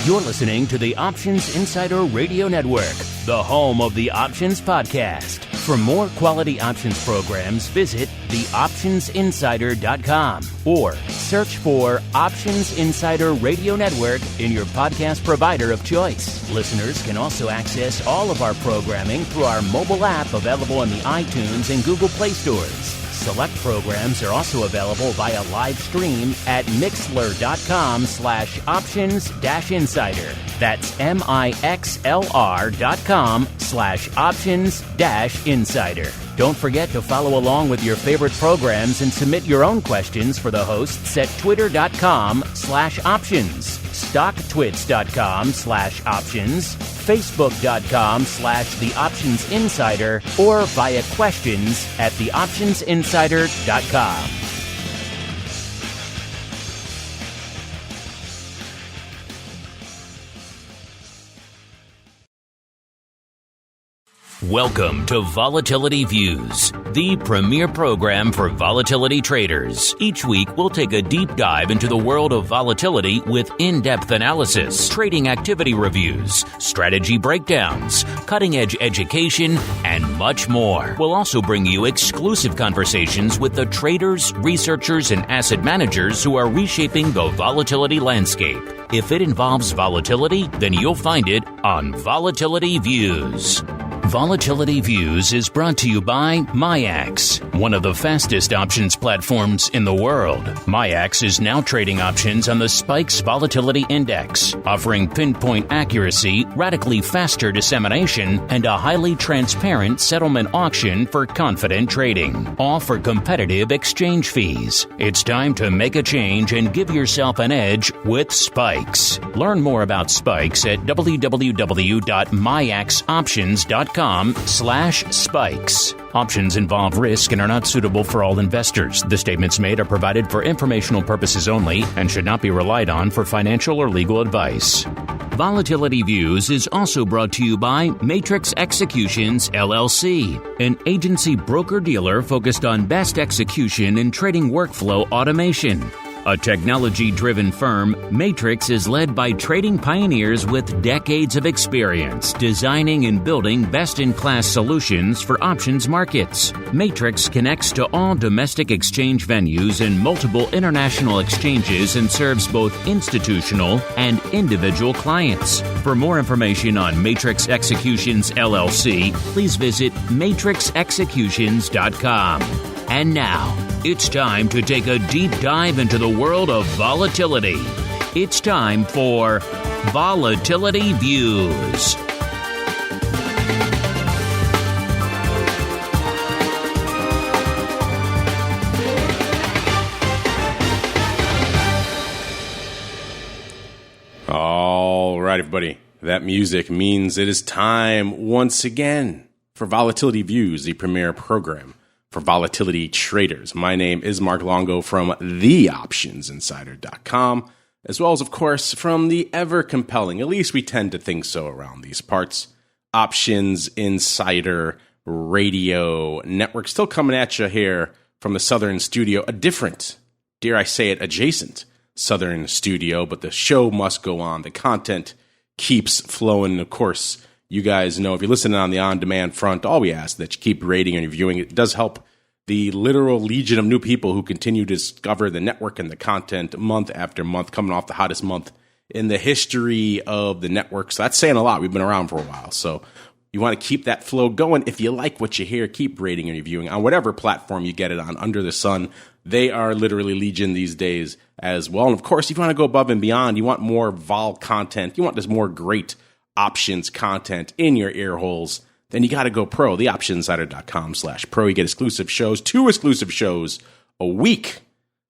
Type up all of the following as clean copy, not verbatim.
You're listening to the Options Insider Radio Network, the home of the Options Podcast. For more quality options programs, visit theoptionsinsider.com or search for Options Insider Radio Network in your podcast provider of choice. Listeners can also access all of our programming through our mobile app available in the iTunes and Google Play stores. Select programs are also available via live stream at mixlr.com/options-insider. That's mixlr.com/options-insider. Don't forget to follow along with your favorite programs and submit your own questions for the hosts at twitter.com/options, stocktwits.com/options, facebook.com/theoptionsinsider, or via questions at theoptionsinsider.com. Welcome to Volatility Views, the premier program for volatility traders. Each week, we'll take a deep dive into the world of volatility with in-depth analysis, trading activity reviews, strategy breakdowns, cutting-edge education, and much more. We'll also bring you exclusive conversations with the traders, researchers, and asset managers who are reshaping the volatility landscape. If it involves volatility, then you'll find it on Volatility Views. Volatility Views is brought to you by MIAX, one of the fastest options platforms in the world. MIAX is now trading options on the SPIX Volatility Index, offering pinpoint accuracy, radically faster dissemination, and a highly transparent settlement auction for confident trading, all for competitive exchange fees. It's time to make a change and give yourself an edge with SPIX. Learn more about SPIX at www.miaxoptions.com/spikes. Options involve risk and are not suitable for all investors. The statements made are provided for informational purposes only and should not be relied on for financial or legal advice. Volatility Views is also brought to you by Matrix Executions, LLC, an agency broker-dealer focused on best execution and trading workflow automation. A technology-driven firm, Matrix is led by trading pioneers with decades of experience designing and building best-in-class solutions for options markets. Matrix connects to all domestic exchange venues and multiple international exchanges and serves both institutional and individual clients. For more information on Matrix Executions, LLC, please visit matrixexecutions.com. And now, it's time to take a deep dive into the world of volatility. It's time for Volatility Views. All right, everybody. That music means it is time once again for Volatility Views, the premier program for volatility traders. My name is Mark Longo from theoptionsinsider.com, as well as, of course, from the ever-compelling, at least we tend to think so around these parts, Options Insider Radio Network. Still coming at you here from the Southern Studio, a different, dare I say it, adjacent Southern Studio, but the show must go on. The content keeps flowing. Of course, you guys know if you're listening on the on-demand front, all we ask that you keep rating and reviewing. It does help the literal legion of new people who continue to discover the network and the content month after month, coming off the hottest month in the history of the network. So that's saying a lot. We've been around for a while. So you want to keep that flow going. If you like what you hear, keep rating and reviewing on whatever platform you get it on under the sun. They are literally legion these days as well. And of course, if you want to go above and beyond, you want more vol content, you want this more great options content in your ear holes, then you got to go pro, theoptionsinsider.com/pro. You get exclusive shows, 2 exclusive shows a week.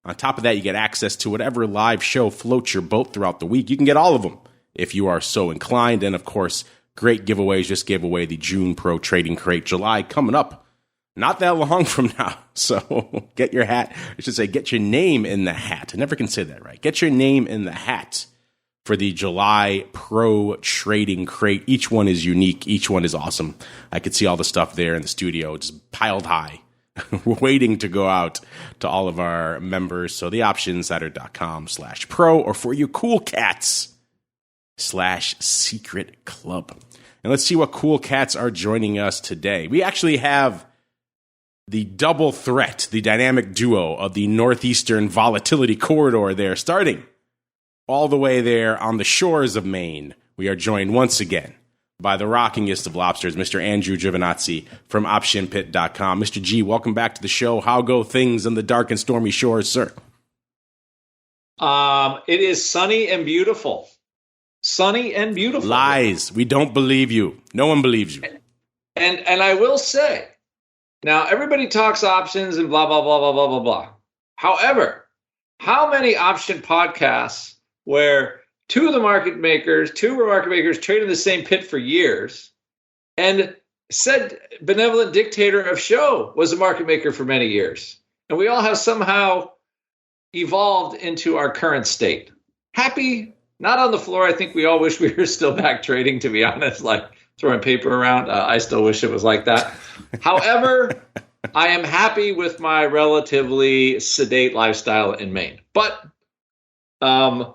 On top of that, you get access to whatever live show floats your boat throughout the week. You can get all of them if you are so inclined. And of course, great giveaways. Just gave away the June Pro Trading Crate. July coming up not that long from now. So get your hat, I should say, get your name in the hat. I never can say that right. Get your name in the hat for the July Pro Trading Crate. Each one is unique. Each one is awesome. I could see all the stuff there in the studio, just piled high, waiting to go out to all of our members. So theoptionsinsider.com/pro, or for you cool cats, patreon.com/secret club. And let's see what cool cats are joining us today. We actually have the double threat, the dynamic duo of the Northeastern Volatility Corridor there, starting all the way there on the shores of Maine. We are joined once again by the rockingest of lobsters, Mr. Andrew Giovinazzi from OptionPit.com. Mr. G, welcome back to the show. How go things on the dark and stormy shores, sir? It is sunny and beautiful. Sunny and beautiful. Lies. We don't believe you. No one believes you. And I will say, now everybody talks options and blah, blah, blah, blah, blah, blah, blah. However, how many option podcasts where two market makers trade in the same pit for years, and said benevolent dictator of show was a market maker for many years, and we all have somehow evolved into our current state. Happy, not on the floor. I think we all wish we were still back trading, to be honest, like throwing paper around. I still wish it was like that. However, I am happy with my relatively sedate lifestyle in Maine. But I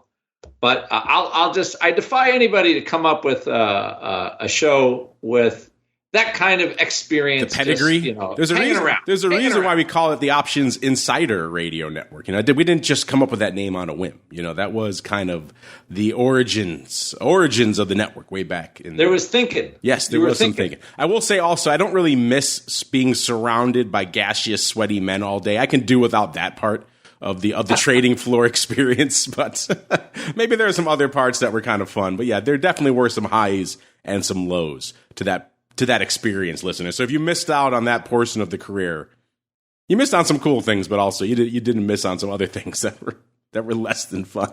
defy anybody to come up with a show with that kind of experience. The pedigree. Just, there's a reason why we call it the Options Insider Radio Network. We didn't just come up with that name on a whim. That was kind of the origins of the network way back. There was thinking. Yes, there was some thinking. I will say also, I don't really miss being surrounded by gaseous, sweaty men all day. I can do without that part of the trading floor experience, but maybe there are some other parts that were kind of fun. But yeah, there definitely were some highs and some lows to that experience, listeners. So if you missed out on that portion of the career, you missed on some cool things, but also you didn't miss on some other things that were less than fun.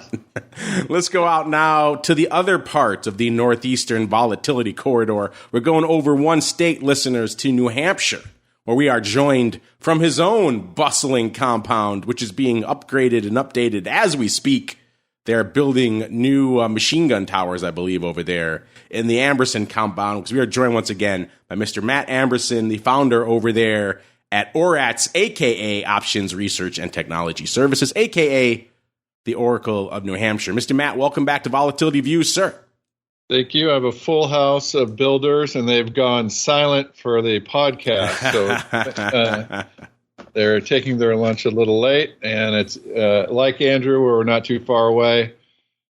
Let's go out now to the other part of the Northeastern Volatility Corridor. We're going over one state, listeners, to New Hampshire, where we are joined from his own bustling compound, which is being upgraded and updated as we speak. They're building new machine gun towers, I believe, over there in the AMBERSON compound, because we are joined once again by Mr. Matt Amberson, the founder over there at ORATS, a.k.a. Options Research and Technology Services, a.k.a. the Oracle of New Hampshire. Mr. Matt, welcome back to Volatility Views, sir. Thank you. I have a full house of builders, and they've gone silent for the podcast. So they're taking their lunch a little late, and it's like Andrew, we're not too far away.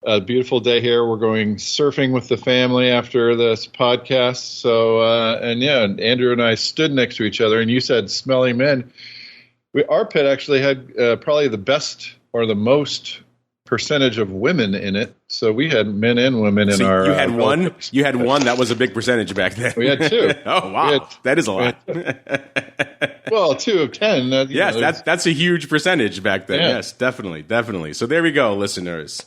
A beautiful day here. We're going surfing with the family after this podcast. So, Andrew and I stood next to each other, and you said smelly men. Our pit actually had probably the best or the most percentage of women in it. So we had men and women in our. You had one. You had one. That was a big percentage back then. We had two. Oh wow, that is a lot. Well, 2 of 10. Yes, that's a huge percentage back then. Yeah. Yes, definitely. So there we go, listeners.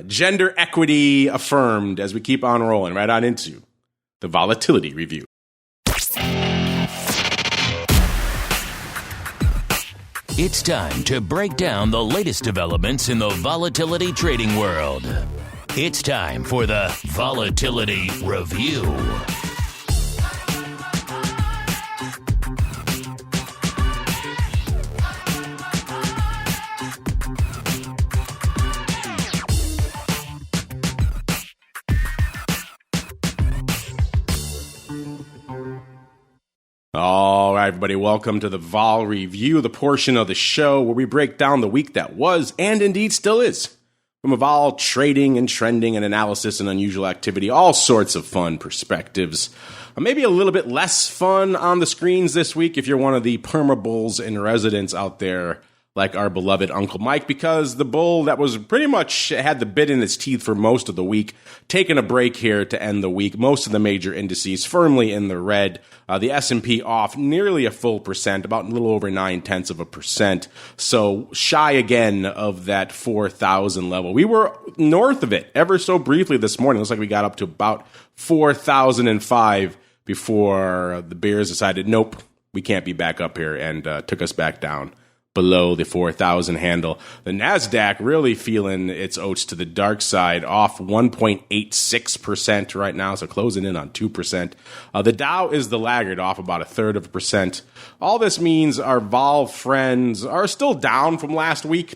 Gender equity affirmed as we keep on rolling right on into the Volatility Review. It's time to break down the latest developments in the volatility trading world. It's time for the Volatility Review. All right, everybody, welcome to the Vol Review, the portion of the show where we break down the week that was and indeed still is. From a vol trading and trending and analysis and unusual activity, all sorts of fun perspectives. Maybe a little bit less fun on the screens this week if you're one of the perma-bulls in residence out there like our beloved Uncle Mike, because the bull that was pretty much had the bit in its teeth for most of the week, taking a break here to end the week. Most of the major indices firmly in the red. The S&P off nearly a full percent, about a little over 0.9%. So shy again of that 4,000 level. We were north of it ever so briefly this morning. Looks like we got up to about 4,005 before the bears decided, nope, we can't be back up here, and took us back down below the 4,000 handle. The NASDAQ really feeling its oats to the dark side, off 1.86% right now, so closing in on 2%. The Dow is the laggard, off about 1/3%. All this means our vol friends are still down from last week.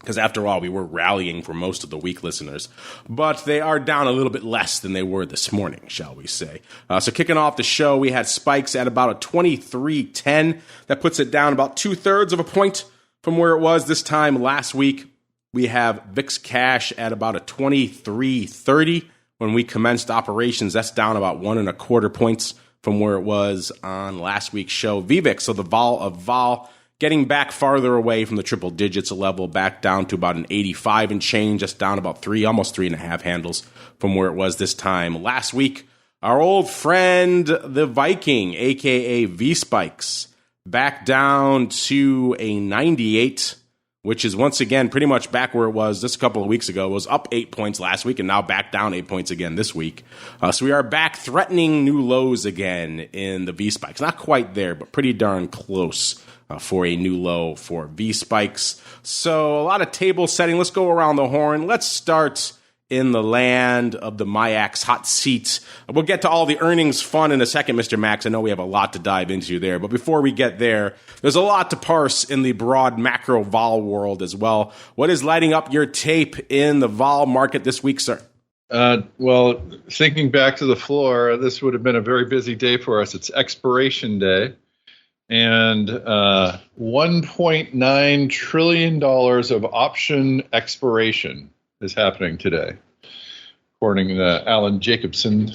because after all, we were rallying for most of the week, listeners. But they are down a little bit less than they were this morning, shall we say. So kicking off the show, we had spikes at about a 23.10. That puts it down about 2/3 of a point from where it was this time last week. We have VIX cash at about a 23.30. When we commenced operations, that's down about 1.25 points from where it was on last week's show. VVIX, so the vol of vol, getting back farther away from the triple digits, a level back down to about an 85 and change. That's down about 3, almost 3.5 handles from where it was this time last week. Our old friend, the Viking, aka V-Spikes, back down to a 98, which is once again pretty much back where it was just a couple of weeks ago. It was up 8 points last week and now back down 8 points again this week. So we are back threatening new lows again in the V-Spikes. Not quite there, but pretty darn close for a new low for V-Spikes. So a lot of table setting. Let's go around the horn. Let's start in the land of the MIAX hot seat. We'll get to all the earnings fun in a second, Mr. Max. I know we have a lot to dive into there. But before we get there, there's a lot to parse in the broad macro vol world as well. What is lighting up your tape in the vol market this week, sir? Well, thinking back to the floor, this would have been a very busy day for us. It's expiration day. And $1.9 trillion of option expiration is happening today, according to Alan Jacobson,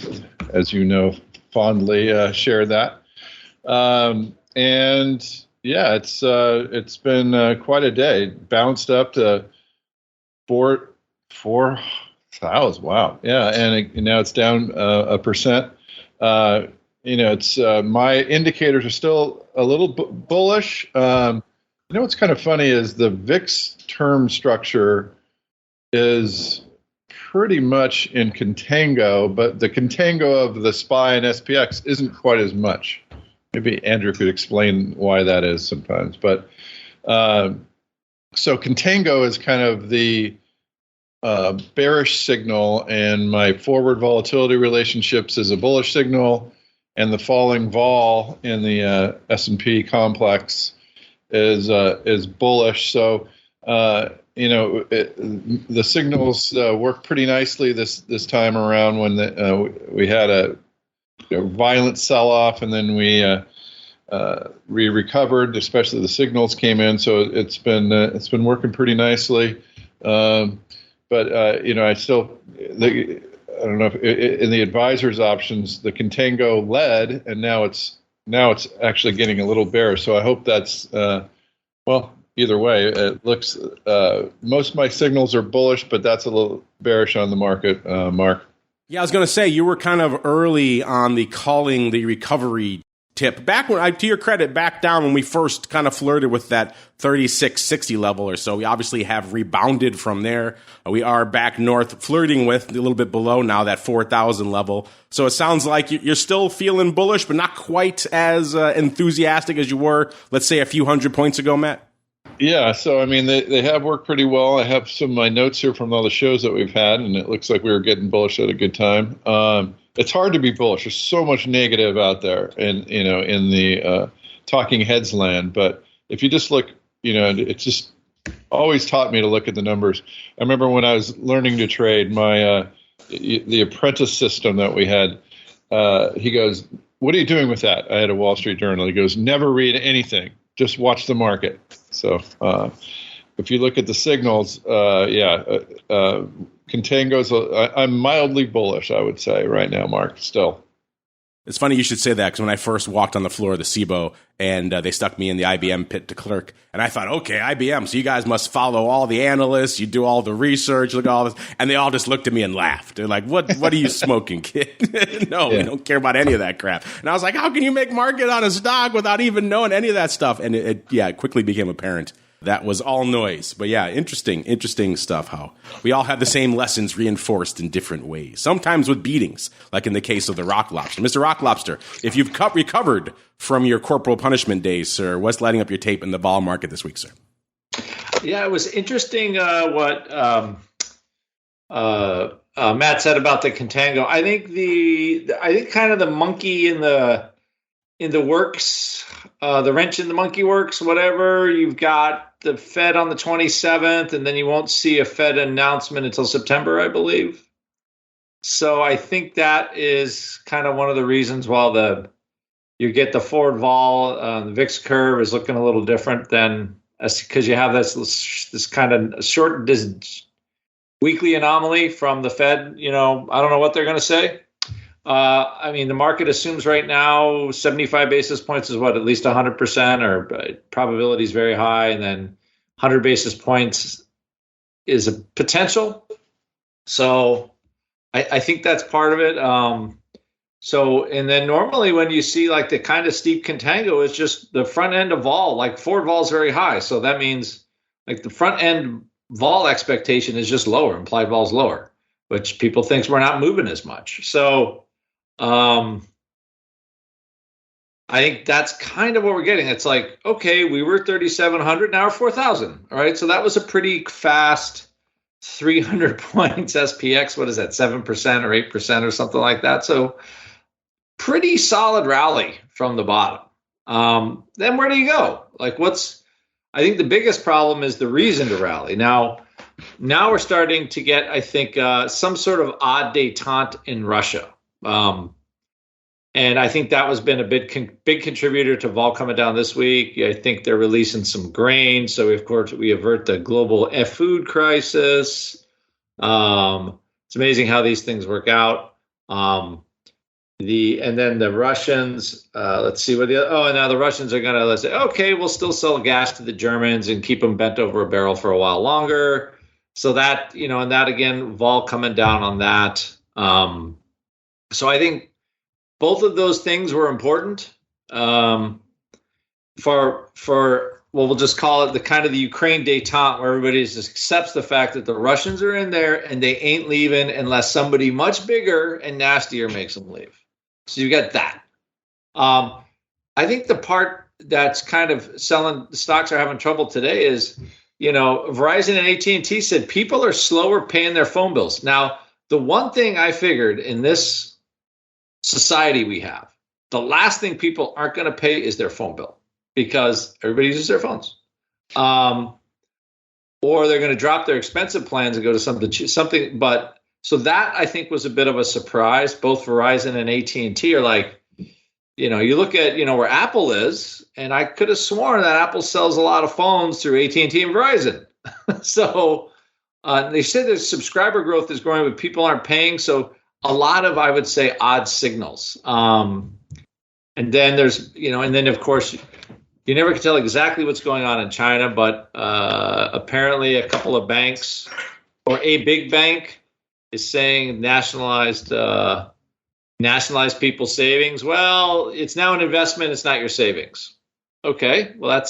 as you know, fondly shared that. And yeah, it's been quite a day. Bounced up to 4,000. Wow, yeah, and now it's down 1%. It's my indicators are still a little bullish. What's kind of funny is the VIX term structure is pretty much in contango, but the contango of the SPY and SPX isn't quite as much. Maybe Andrew could explain why that is sometimes. But so contango is kind of the bearish signal, and my forward volatility relationships is a bullish signal, and the falling vol in the S&P complex is bullish. So the signals worked pretty nicely this time around when we had a violent sell-off, and then we recovered. Especially the signals came in, so it's been working pretty nicely. I still. I don't know if in the advisors options, the contango led, and now it's actually getting a little bearish. So I hope that's either way, it looks most of my signals are bullish, but that's a little bearish on the market, Mark. Yeah, I was going to say you were kind of early on the calling the recovery tip. Back when, to your credit, back down when we first kind of flirted with that 3660 level or so. We obviously have rebounded from there. We are back north, flirting with a little bit below now that 4,000 level. So it sounds like you're still feeling bullish, but not quite as enthusiastic as you were, let's say, a few hundred points ago, Matt. Yeah, so I mean, they have worked pretty well. I have some of my notes here from all the shows that we've had, and it looks like we were getting bullish at a good time. It's hard to be bullish. There's so much negative out there, in the talking heads land. But if you just look, it's just always taught me to look at the numbers. I remember when I was learning to trade, my the apprentice system that we had. He goes, "What are you doing with that?" I had a Wall Street Journal. He goes, "Never read anything. Just watch the market." So if you look at the signals, contango's, I'm mildly bullish, I would say, right now, Mark, still. It's funny you should say that, because when I first walked on the floor of the SIBO and they stuck me in the IBM pit to clerk, and I thought, okay, IBM, so you guys must follow all the analysts, you do all the research, look at all this, and they all just looked at me and laughed. They're like, what are you smoking, kid? No, we don't care about any of that crap. And I was like, how can you make market on a stock without even knowing any of that stuff? And it quickly became apparent that was all noise. But yeah, interesting stuff, how we all have the same lessons reinforced in different ways, sometimes with beatings, like in the case of the Rock Lobster. Mr. Rock Lobster, if you've recovered from your corporal punishment days, sir, what's lighting up your tape in the vol market this week, sir? Yeah, it was interesting what Matt said about the contango. I think kind of the monkey in the in the works, the wrench in the monkey works, whatever. You've got the Fed on the 27th, and then you won't see a Fed announcement until September, I believe. So I think that is kind of one of the reasons why you get the forward vol, the VIX curve is looking a little different than because you have this kind of short weekly anomaly from the Fed. I don't know what they're going to say. I mean, the market assumes right now 75 basis points is at least 100%, or probability is very high, and then 100 basis points is a potential. So I think that's part of it. And then normally when you see like the kind of steep contango, it's just the front end of vol, like forward vol is very high. So that means like the front end vol expectation is just lower, implied vol is lower, which people think we're not moving as much. So I think that's kind of what we're getting. It's like, okay, we were 3,700, now we're 4,000. All right. So that was a pretty fast 300 points SPX. What is that? 7% or 8% or something like that. So pretty solid rally from the bottom. Then where do you go? Like I think the biggest problem is the reason to rally. Now we're starting to get, I think, some sort of odd détente in Russia. And I think that has been a big contributor to vol coming down this week. I think they're releasing some grain. So, of course, we avert the global food crisis. It's amazing how these things work out. And then the Russians, let's see what now the Russians are going to say, okay, we'll still sell gas to the Germans and keep them bent over a barrel for a while longer. So that, and that again, vol coming down on that. So I think both of those things were important for we'll just call it the kind of the Ukraine détente, where everybody just accepts the fact that the Russians are in there and they ain't leaving unless somebody much bigger and nastier makes them leave. So you got that. I think the part that's kind of selling the stocks are having trouble today is, Verizon and AT&T said people are slower paying their phone bills. Now, the one thing I figured in this society we have, the last thing people aren't going to pay is their phone bill, because everybody uses their phones. Or they're going to drop their expensive plans and go to something. But so that I think was a bit of a surprise. Both Verizon and AT&T are like, you look at, where Apple is, and I could have sworn that Apple sells a lot of phones through AT&T and Verizon. So they said that subscriber growth is growing, but people aren't paying. So a lot of, I would say, odd signals. And then there's, and then of course, you never can tell exactly what's going on in China, but apparently a couple of banks, or a big bank, is saying nationalized people's savings. Well, it's now an investment. It's not your savings. Okay, well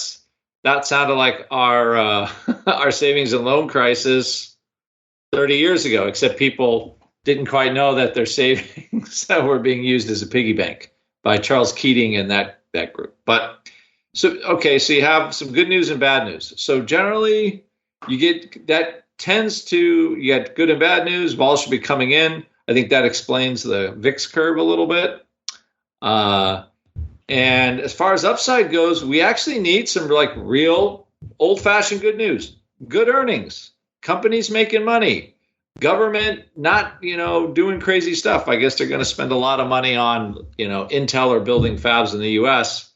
that sounded like our our savings and loan crisis 30 years ago, except people didn't quite know that their savings were being used as a piggy bank by Charles Keating and that group. But so you have some good news and bad news. So generally you get good and bad news. Vol should be coming in. I think that explains the VIX curve a little bit. And as far as upside goes, we actually need some like real old-fashioned good news, good earnings, companies making money, government not, doing crazy stuff. I guess they're going to spend a lot of money on, Intel or building fabs in the U.S.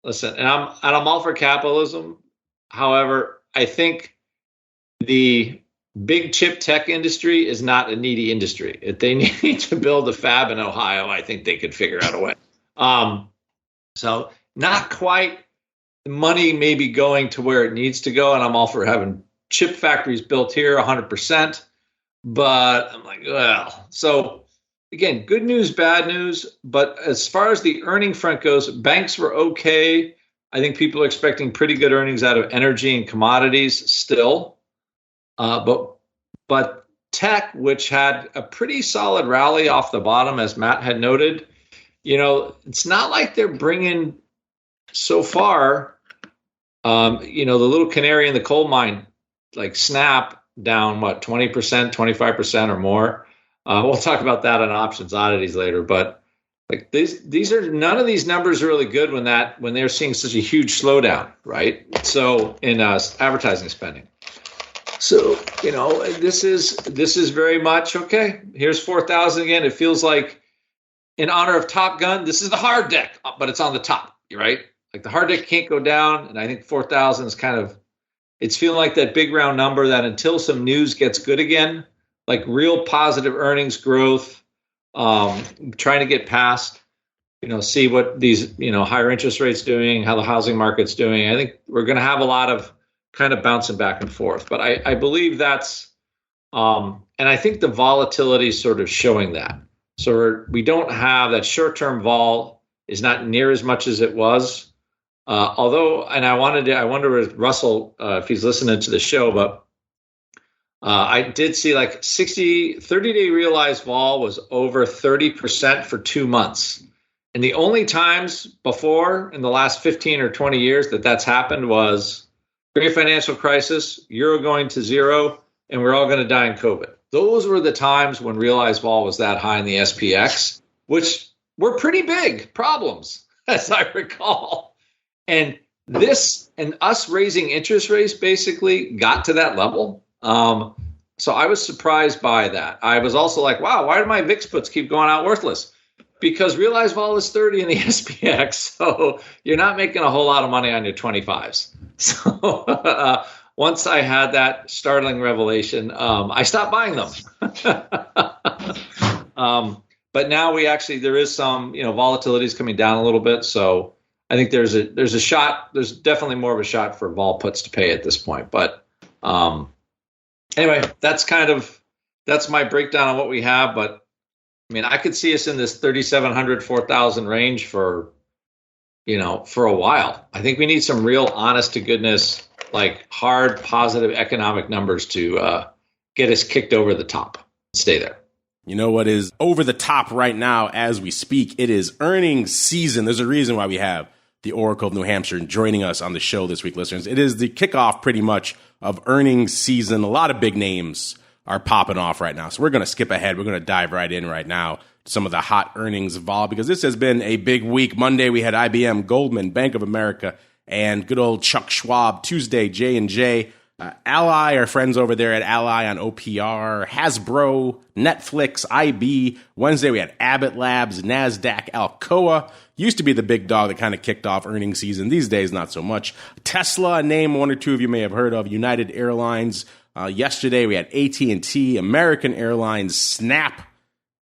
Listen, and I'm all for capitalism. However, I think the big chip tech industry is not a needy industry. If they need to build a fab in Ohio, I think they could figure out a way. So not quite money maybe going to where it needs to go. And I'm all for having chip factories built here 100%. But I'm like, well, so again, good news, bad news. But as far as the earning front goes, banks were okay. I think people are expecting pretty good earnings out of energy and commodities still. But tech, which had a pretty solid rally off the bottom, as Matt had noted, it's not like they're bringing so far, the little canary in the coal mine, like Snap, down, 20%, 25% or more. We'll talk about that on options oddities later. But Like these are none of these numbers are really good when they're seeing such a huge slowdown, right? So in advertising spending. So this is very much okay. Here's 4,000 again. It feels like in honor of Top Gun. This is the hard deck, but it's on the top, right? Like the hard deck can't go down, and I think 4,000 is it's feeling like that big round number that until some news gets good again, like real positive earnings growth. Trying to get past, see what these, higher interest rates doing, how the housing market's doing. I think we're going to have a lot of kind of bouncing back and forth. But I believe that's, and I think the volatility is sort of showing that. So we don't have that short-term vol is not near as much as it was. Although, and I wonder if Russell, if he's listening to the show, but I did see like 30-day realized vol was over 30% for 2 months. And the only times before in the last 15 or 20 years that's happened was great financial crisis, euro going to zero, and we're all going to die in COVID. Those were the times when realized vol was that high in the SPX, which were pretty big problems, as I recall. And us raising interest rates basically got to that level. So I was surprised by that. I was also like, wow, why do my VIX puts keep going out worthless? Because realized vol is 30 in the SPX, so you're not making a whole lot of money on your 25s. So once I had that startling revelation, I stopped buying them. But now there is some, volatility is coming down a little bit. So I think there's a shot. There's definitely more of a shot for vol puts to pay at this point. But anyway, that's my breakdown on what we have. But I mean, I could see us in this 3,700, 4,000 range for a while. I think we need some real honest to goodness, like hard, positive economic numbers to get us kicked over the top. Stay there. You know what is over the top right now as we speak? It is earnings season. There's a reason why we have the Oracle of New Hampshire joining us on the show this week, listeners. It is the kickoff pretty much of earnings season. A lot of big names are popping off right now. So we're going to skip ahead. We're going to dive right in right now to some of the hot earnings vol because this has been a big week. Monday, we had IBM, Goldman, Bank of America, and good old Chuck Schwab. Tuesday, J&J. Ally, our friends over there at Ally on OPR, Hasbro, Netflix, IB. Wednesday, we had Abbott Labs, NASDAQ, Alcoa. Used to be the big dog that kind of kicked off earnings season. These days, not so much. Tesla, a name one or two of you may have heard of. United Airlines. Yesterday, we had AT&T, American Airlines, Snap.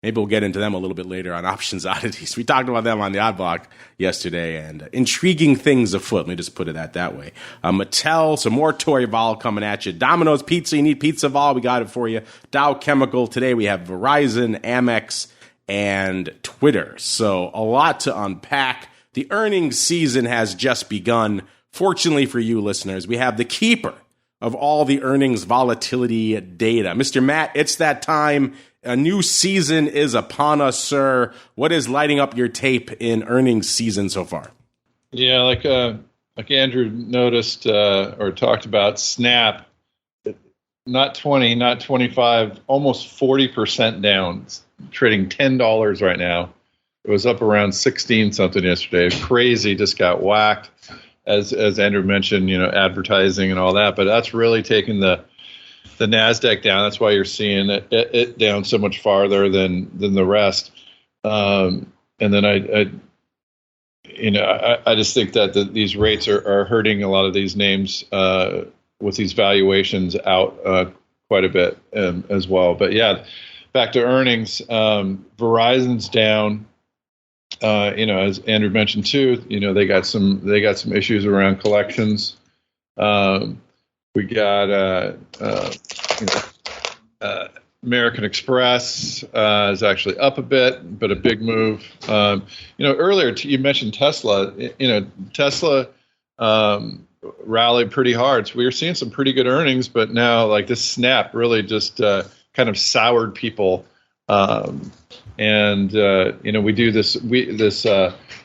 Maybe we'll get into them a little bit later on options oddities. We talked about them on the Odd Block yesterday, and intriguing things afoot. Let me just put it that way. Mattel, some more Toy Vol coming at you. Domino's Pizza, you need Pizza Vol, we got it for you. Dow Chemical, today we have Verizon, Amex, and Twitter. So a lot to unpack. The earnings season has just begun. Fortunately for you listeners, we have the keeper of all the earnings volatility data. Mr. Matt, it's that time. A new season is upon us, sir. What is lighting up your tape in earnings season so far? Yeah, like Andrew noticed or talked about, Snap, not 20, not 25, almost 40% down, trading $10 right now. It was up around 16 something yesterday. Crazy, just got whacked. As Andrew mentioned, advertising and all that, but that's really taking the NASDAQ down. That's why you're seeing it down so much farther than the rest. And then I just think that these rates are hurting a lot of these names with these valuations out quite a bit as well. But yeah, back to earnings. Verizon's down. As Andrew mentioned too, they got some issues around collections. We got American Express is actually up a bit, but a big move. Earlier you mentioned Tesla. Tesla rallied pretty hard. So we were seeing some pretty good earnings, but now like this snap really just kind of soured people. We do this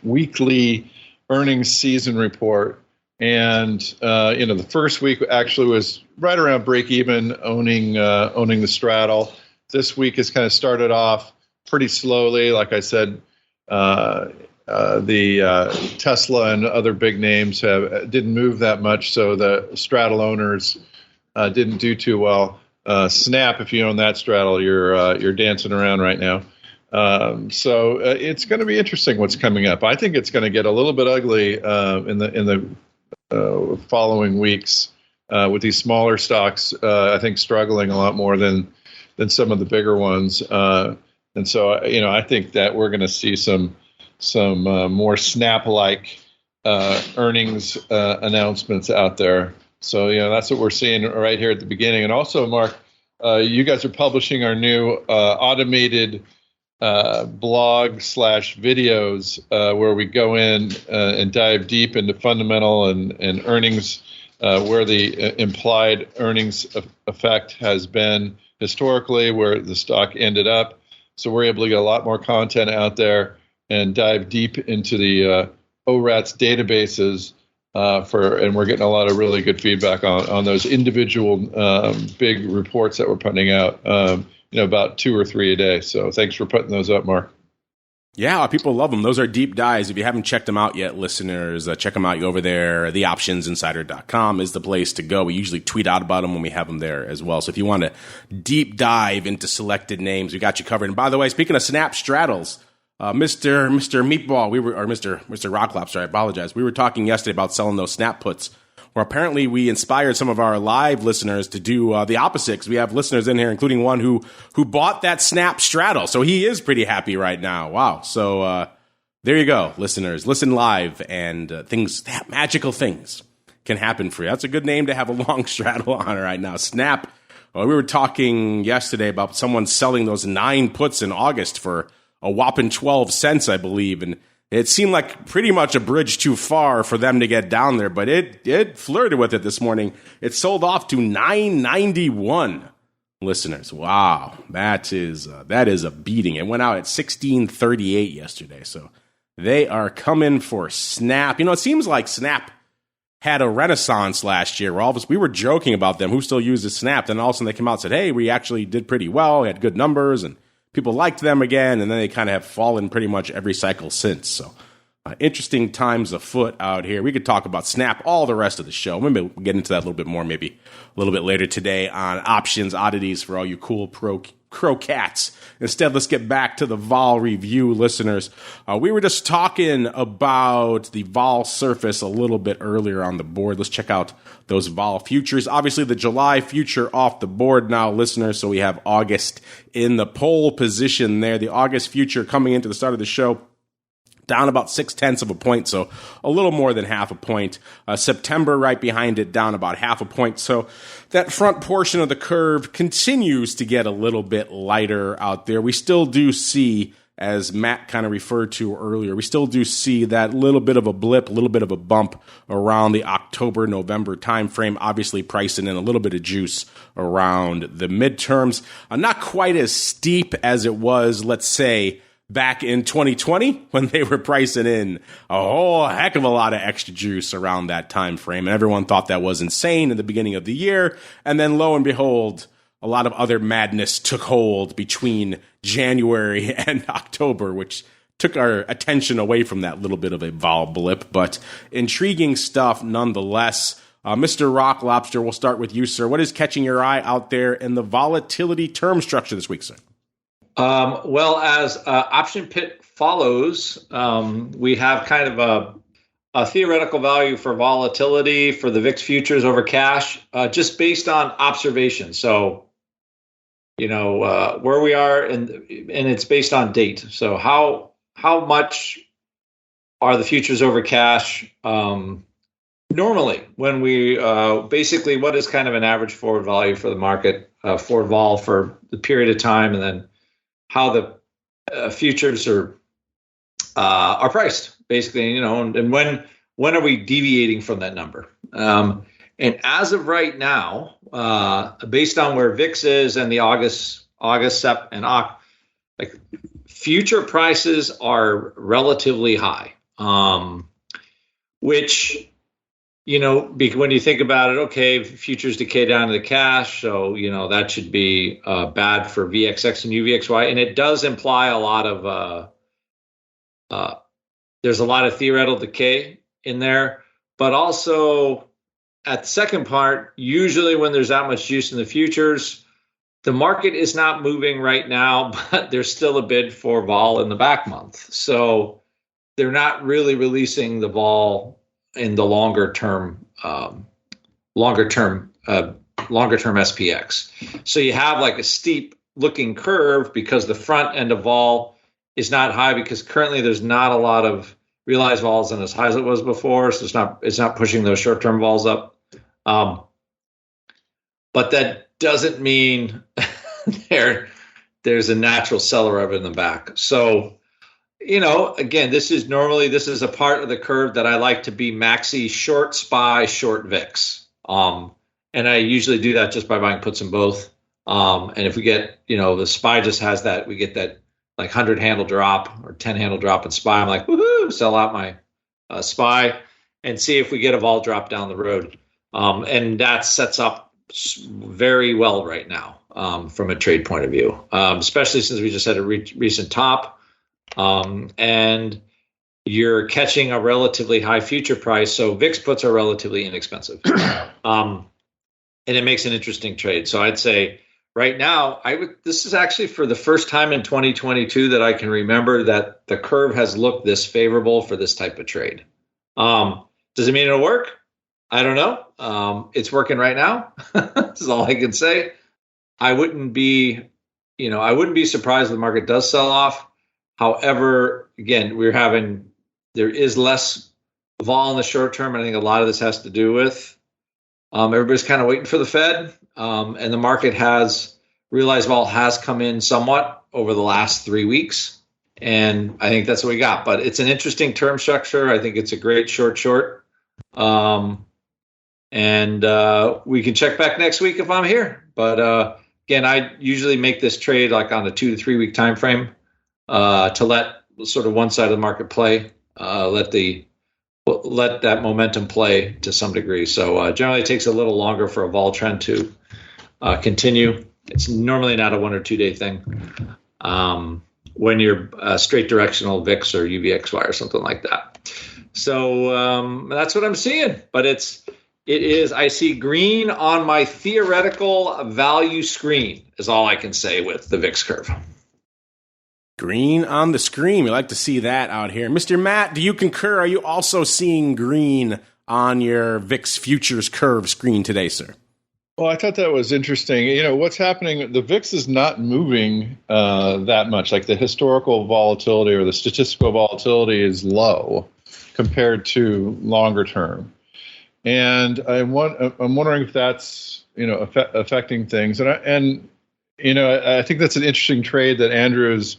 weekly earnings season report. And the first week actually was right around break even, owning the straddle. This week has kind of started off pretty slowly. Like I said, The Tesla and other big names didn't move that much, so the straddle owners didn't do too well. Snap, if you own that straddle, you're dancing around right now. So it's going to be interesting what's coming up. I think it's going to get a little bit ugly in the following weeks with these smaller stocks. I think struggling a lot more than some of the bigger ones. And so I think that we're going to see some more Snap-like earnings announcements out there. So that's what we're seeing right here at the beginning. And also, Mark, you guys are publishing our new automated blog/videos where we go in and dive deep into fundamental and earnings, where the implied earnings effect has been historically, where the stock ended up. So we're able to get a lot more content out there and dive deep into the ORATS databases and we're getting a lot of really good feedback on those individual big reports that we're putting out. About 2 or 3 a day. So thanks for putting those up, Mark. Yeah, people love them. Those are deep dives. If you haven't checked them out yet, listeners, check them out over there. TheOptionsInsider.com is the place to go. We usually tweet out about them when we have them there as well. So if you want to deep dive into selected names, we got you covered. And by the way, speaking of Snap straddles, Mr. Meatball, Mr. Rock Lobster, I apologize. We were talking yesterday about selling those Snap puts, where apparently we inspired some of our live listeners to do the opposite, because we have listeners in here, including one who bought that Snap straddle. So he is pretty happy right now. Wow. So there you go, listeners. Listen live, and magical things can happen for you. That's a good name to have a long straddle on right now. Snap. We were talking yesterday about someone selling those 9 puts in August for a whopping 12 cents, I believe, and it seemed like pretty much a bridge too far for them to get down there, but it flirted with it this morning. It sold off to $9.91, listeners. Wow, that is a beating. It went out at $16.38 yesterday, so they are coming for Snap. It seems like Snap had a renaissance last year. We were joking about them, who still uses Snap. Then all of a sudden they came out and said, hey, we actually did pretty well. We had good numbers, and people liked them again, and then they kind of have fallen pretty much every cycle since. So interesting times afoot out here. We could talk about Snap all the rest of the show. Maybe we'll get into that a little bit more, maybe a little bit later today on options oddities for all you cool crow cats. Instead, let's get back to the vol review, listeners. We were just talking about the vol surface a little bit earlier on the board. Let's check out those vol futures. Obviously, the July future off the board now, listeners. So we have August in the pole position there. The August future coming into the start of the show down about 0.6 of a point, so a little more than half a point. September right behind it, down about half a point. So that front portion of the curve continues to get a little bit lighter out there. We still do see, as Matt kind of referred to earlier, we still do see that little bit of a blip, a little bit of a bump around the October-November timeframe, obviously pricing in a little bit of juice around the midterms. Not quite as steep as it was, let's say, back in 2020, when they were pricing in a whole heck of a lot of extra juice around that time frame, and everyone thought that was insane in the beginning of the year. And then lo and behold, a lot of other madness took hold between January and October, which took our attention away from that little bit of a vol blip. But intriguing stuff nonetheless. Mr. Rock Lobster, we'll start with you, sir. What is catching your eye out there in the volatility term structure this week, sir? Well, as option pit follows, we have kind of a theoretical value for volatility for the VIX futures over cash, just based on observation. So, where we are, and it's based on date. So how much are the futures over cash normally when we basically what is kind of an average forward value for the market, forward vol for the period of time, and then how the futures are priced, basically, and when are we deviating from that number? And as of right now, based on where VIX is and the August, Sep, and Oct, like future prices are relatively high, which, when you think about it, okay, futures decay down to the cash, so, that should be bad for VXX and UVXY. And it does imply a lot of there's a lot of theoretical decay in there, but also at the second part, usually when there's that much juice in the futures, the market is not moving right now, but there's still a bid for vol in the back month. So they're not really releasing the vol in the longer term SPX. So you have like a steep looking curve because the front end of vol is not high because currently there's not a lot of realized vols and as high as it was before. So it's not pushing those short term vols up. But that doesn't mean there's a natural seller of it in the back. So, again, this is a part of the curve that I like to be maxi short SPY, short VIX. And I usually do that just by buying puts in both. And if we get, the SPY just has that, we get that like 100 handle drop or 10 handle drop in SPY. I'm like, woohoo, sell out my SPY and see if we get a vol drop down the road. And that sets up very well right now from a trade point of view, especially since we just had a recent top and you're catching a relatively high future price. So VIX puts are relatively inexpensive and it makes an interesting trade. So I'd say right now, this is actually for the first time in 2022 that I can remember that the curve has looked this favorable for this type of trade. Does it mean it'll work? I don't know. It's working right now. This is all I can say. I wouldn't be surprised if the market does sell off. However, again, there is less vol in the short term. I think a lot of this has to do with everybody's kind of waiting for the Fed. And the market realized vol has come in somewhat over the last 3 weeks. And I think that's what we got. But it's an interesting term structure. I think it's a great short. And we can check back next week if I'm here. But again, I usually make this trade like on a 2 to 3 week time frame to let sort of one side of the market play, let that momentum play to some degree. So generally, it takes a little longer for a vol trend to continue. It's normally not a 1 or 2 day thing when you're straight directional VIX or UVXY or something like that. So that's what I'm seeing. But I see green on my theoretical value screen is all I can say with the VIX curve. Green on the screen. We like to see that out here. Mr. Matt, do you concur? Are you also seeing green on your VIX futures curve screen today, sir? Well, I thought that was interesting. What's happening, the VIX is not moving that much. Like the historical volatility or the statistical volatility is low compared to longer term. And I'm wondering if that's affecting things. And I think that's an interesting trade that Andrew is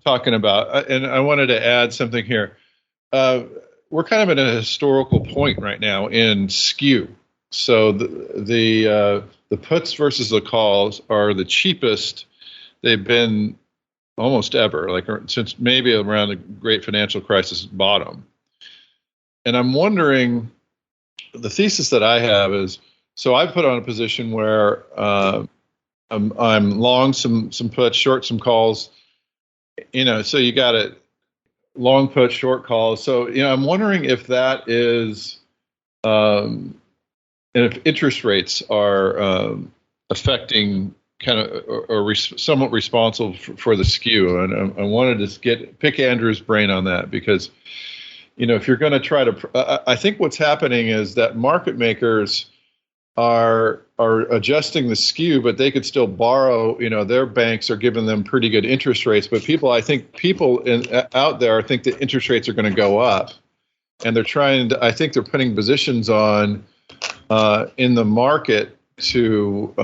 talking about. And I wanted to add something here. We're kind of at a historical point right now in skew. So the puts versus the calls are the cheapest they've been almost ever, like since maybe around the great financial crisis bottom. And I'm wondering, the thesis that I have is, so I put on a position where I'm long some puts, short some calls, so you got it long puts, short calls. So, I'm wondering if that is, and if interest rates are affecting kind of, or somewhat responsible for the skew. And I wanted to pick Andrew's brain on that because, if you're going to try to, I think what's happening is that market makers are adjusting the skew, but they could still borrow. Their banks are giving them pretty good interest rates, but people out there think that interest rates are going to go up, and I think they're putting positions on in the market to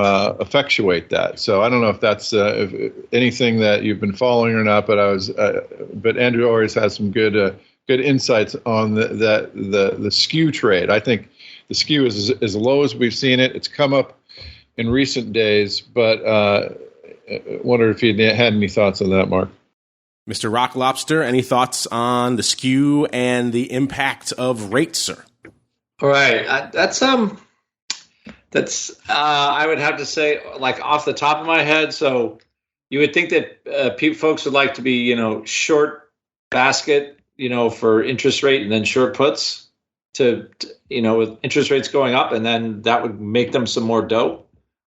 effectuate that. So I don't know if that's if anything that you've been following or not, but Andrew always has some good insights on the skew trade. I think the skew is as low as we've seen it. It's come up in recent days, but wondered if you had any thoughts on that, Mark. Mr. Rock Lobster, any thoughts on the skew and the impact of rates, sir? All right, that's I would have to say, like off the top of my head. So you would think that folks would like to be, short basket for interest rate and then short puts to with interest rates going up, and then that would make them some more dough.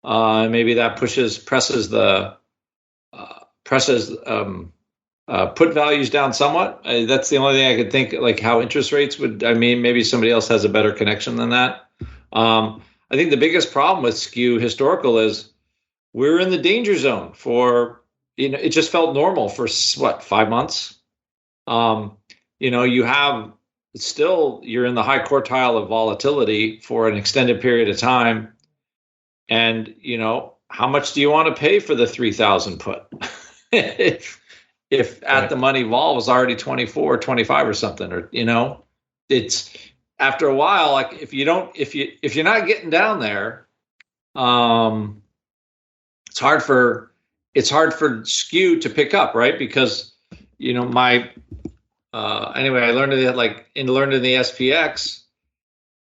Maybe that presses put values down somewhat. That's the only thing I could think, like how interest rates would. I mean, maybe somebody else has a better connection than that. I think the biggest problem with skew historical is we're in the danger zone for, it just felt normal for 5 months. You have you're in the high quartile of volatility for an extended period of time. And, how much do you want to pay for the 3,000 put? if at the money vol was already 24, 25 or something, or, it's after a while, like if you're not getting down there, it's hard for skew to pick up, right? Because, anyway, I learned that in the SPX,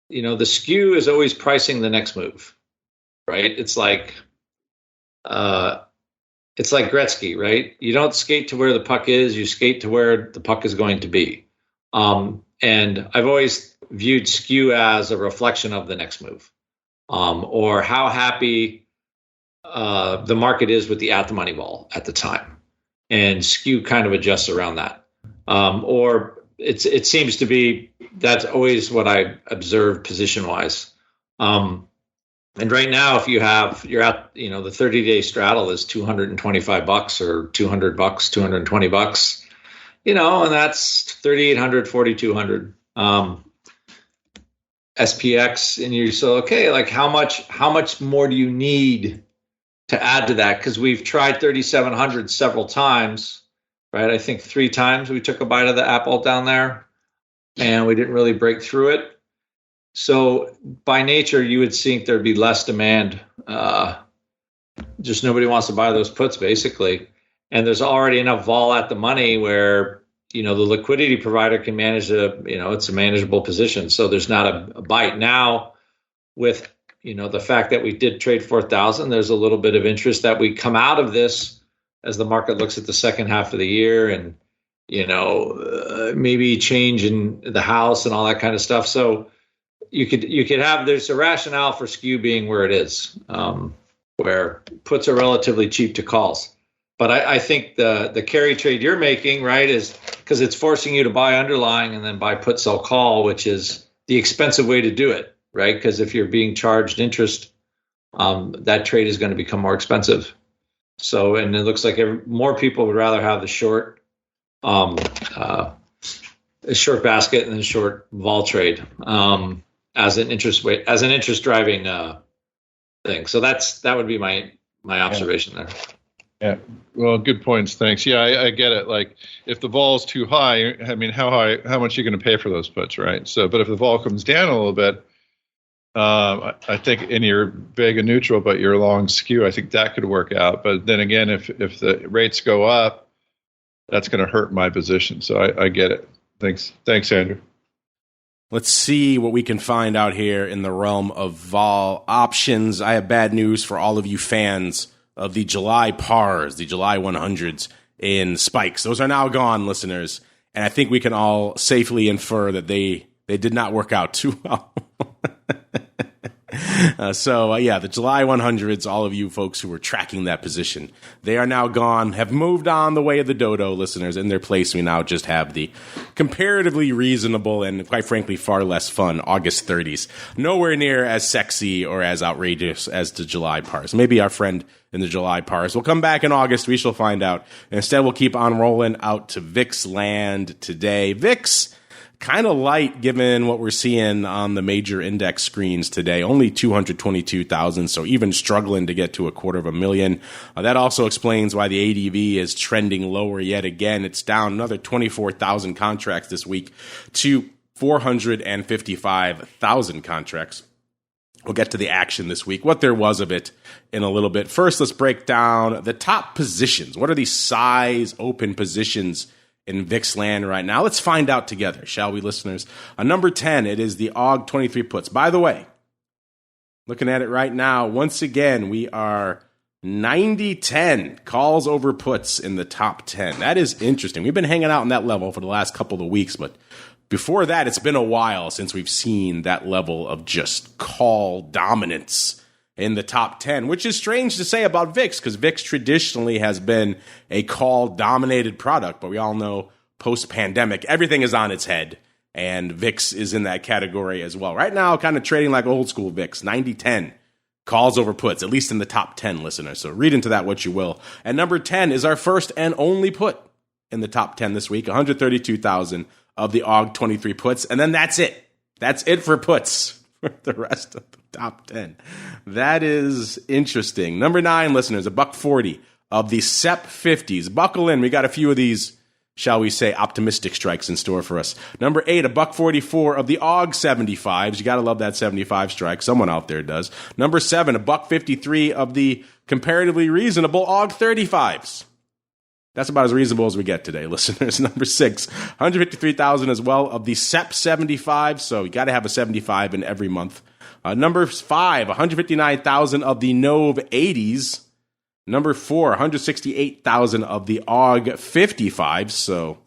the skew is always pricing the next move, right? It's like Gretzky, right? You don't skate to where the puck is, you skate to where the puck is going to be. And I've always viewed skew as a reflection of the next move, or how happy the market is with the at the money vol at the time. And skew kind of adjusts around that. Or it seems to be, that's always what I observe position wise. And right now, if you're at, the 30-day straddle is $225 or $200, $220, and that's 3,800, 4,200 SPX. And you're okay, like how much more do you need to add to that? Because we've tried 3,700 several times, right? I think 3 times we took a bite of the apple down there, and we didn't really break through it. So by nature, you would think there'd be less demand. Just nobody wants to buy those puts, basically. And there's already enough vol at the money where, the liquidity provider can manage it's a manageable position. So there's not a bite. Now with, the fact that we did trade 4,000, there's a little bit of interest that we come out of this as the market looks at the second half of the year and, maybe change in the house and all that kind of stuff. So you could have, there's a rationale for skew being where it is, where puts are relatively cheap to calls. But I think the carry trade you're making, right, is because it's forcing you to buy underlying and then buy put, sell, call, which is the expensive way to do it, right? Because if you're being charged interest, that trade is going to become more expensive. So, and it looks like more people would rather have the short basket and the short vol trade as an interest driving thing. So that would be my observation there. Yeah. Well, good points. Thanks. Yeah, I get it. Like if the vol is too high, I mean, how much are you going to pay for those puts, right? So, but if the vol comes down a little bit, I think in your Vega neutral, but your long skew, I think that could work out. But then again, if the rates go up, that's going to hurt my position. So I get it. Thanks, Andrew. Let's see what we can find out here in the realm of vol options. I have bad news for all of you fans of the July pars, the July 100s in spikes. Those are now gone, listeners. And I think we can all safely infer that they did not work out too well. The July 100s, all of you folks who were tracking that position, they are now gone, have moved on the way of the dodo, listeners. In their place, we now just have the comparatively reasonable and, quite frankly, far less fun August 30s. Nowhere near as sexy or as outrageous as the July pars. Maybe our friend in the July pars will come back in August. We shall find out. Instead, we'll keep on rolling out to VIX land today. VIX, kind of light given what we're seeing on the major index screens today. Only 222,000, so even struggling to get to 250,000. That also explains why the ADV is trending lower yet again. It's down another 24,000 contracts this week to 455,000 contracts. We'll get to the action this week, what there was of it in a little bit. First, let's break down the top positions. What are the size open positions in VIX land right now? Let's find out together, shall we, listeners? Number 10, it is the AUG 23 puts. By the way, looking at it right now, once again, we are 90-10 calls over puts in the top 10. That is interesting. We've been hanging out in that level for the last couple of weeks, but before that, it's been a while since we've seen that level of just call dominance in the top 10, which is strange to say about VIX, because VIX traditionally has been a call-dominated product, but we all know post-pandemic, everything is on its head, and VIX is in that category as well. Right now, kind of trading like old-school VIX, 90-10. Calls over puts, at least in the top 10, listeners. So read into that what you will. And number 10 is our first and only put in the top 10 this week, 132,000 of the AUG 23 puts. And then that's it. That's it for puts for the rest of the top 10. That is interesting. Number 9, listeners, $1.40 of the SEP 50s. Buckle in. We got a few of these, shall we say, optimistic strikes in store for us. Number 8, $1.44 of the AUG 75s. You got to love that 75 strike. Someone out there does. Number 7, $1.53 of the comparatively reasonable AUG 35s. That's about as reasonable as we get today, listeners. Number 6, 153,000 as well of the SEP 75. So you got to have a 75 in every month. Number 5, 159,000 of the NOV 80s. Number 4, 168,000 of the AUG 55, so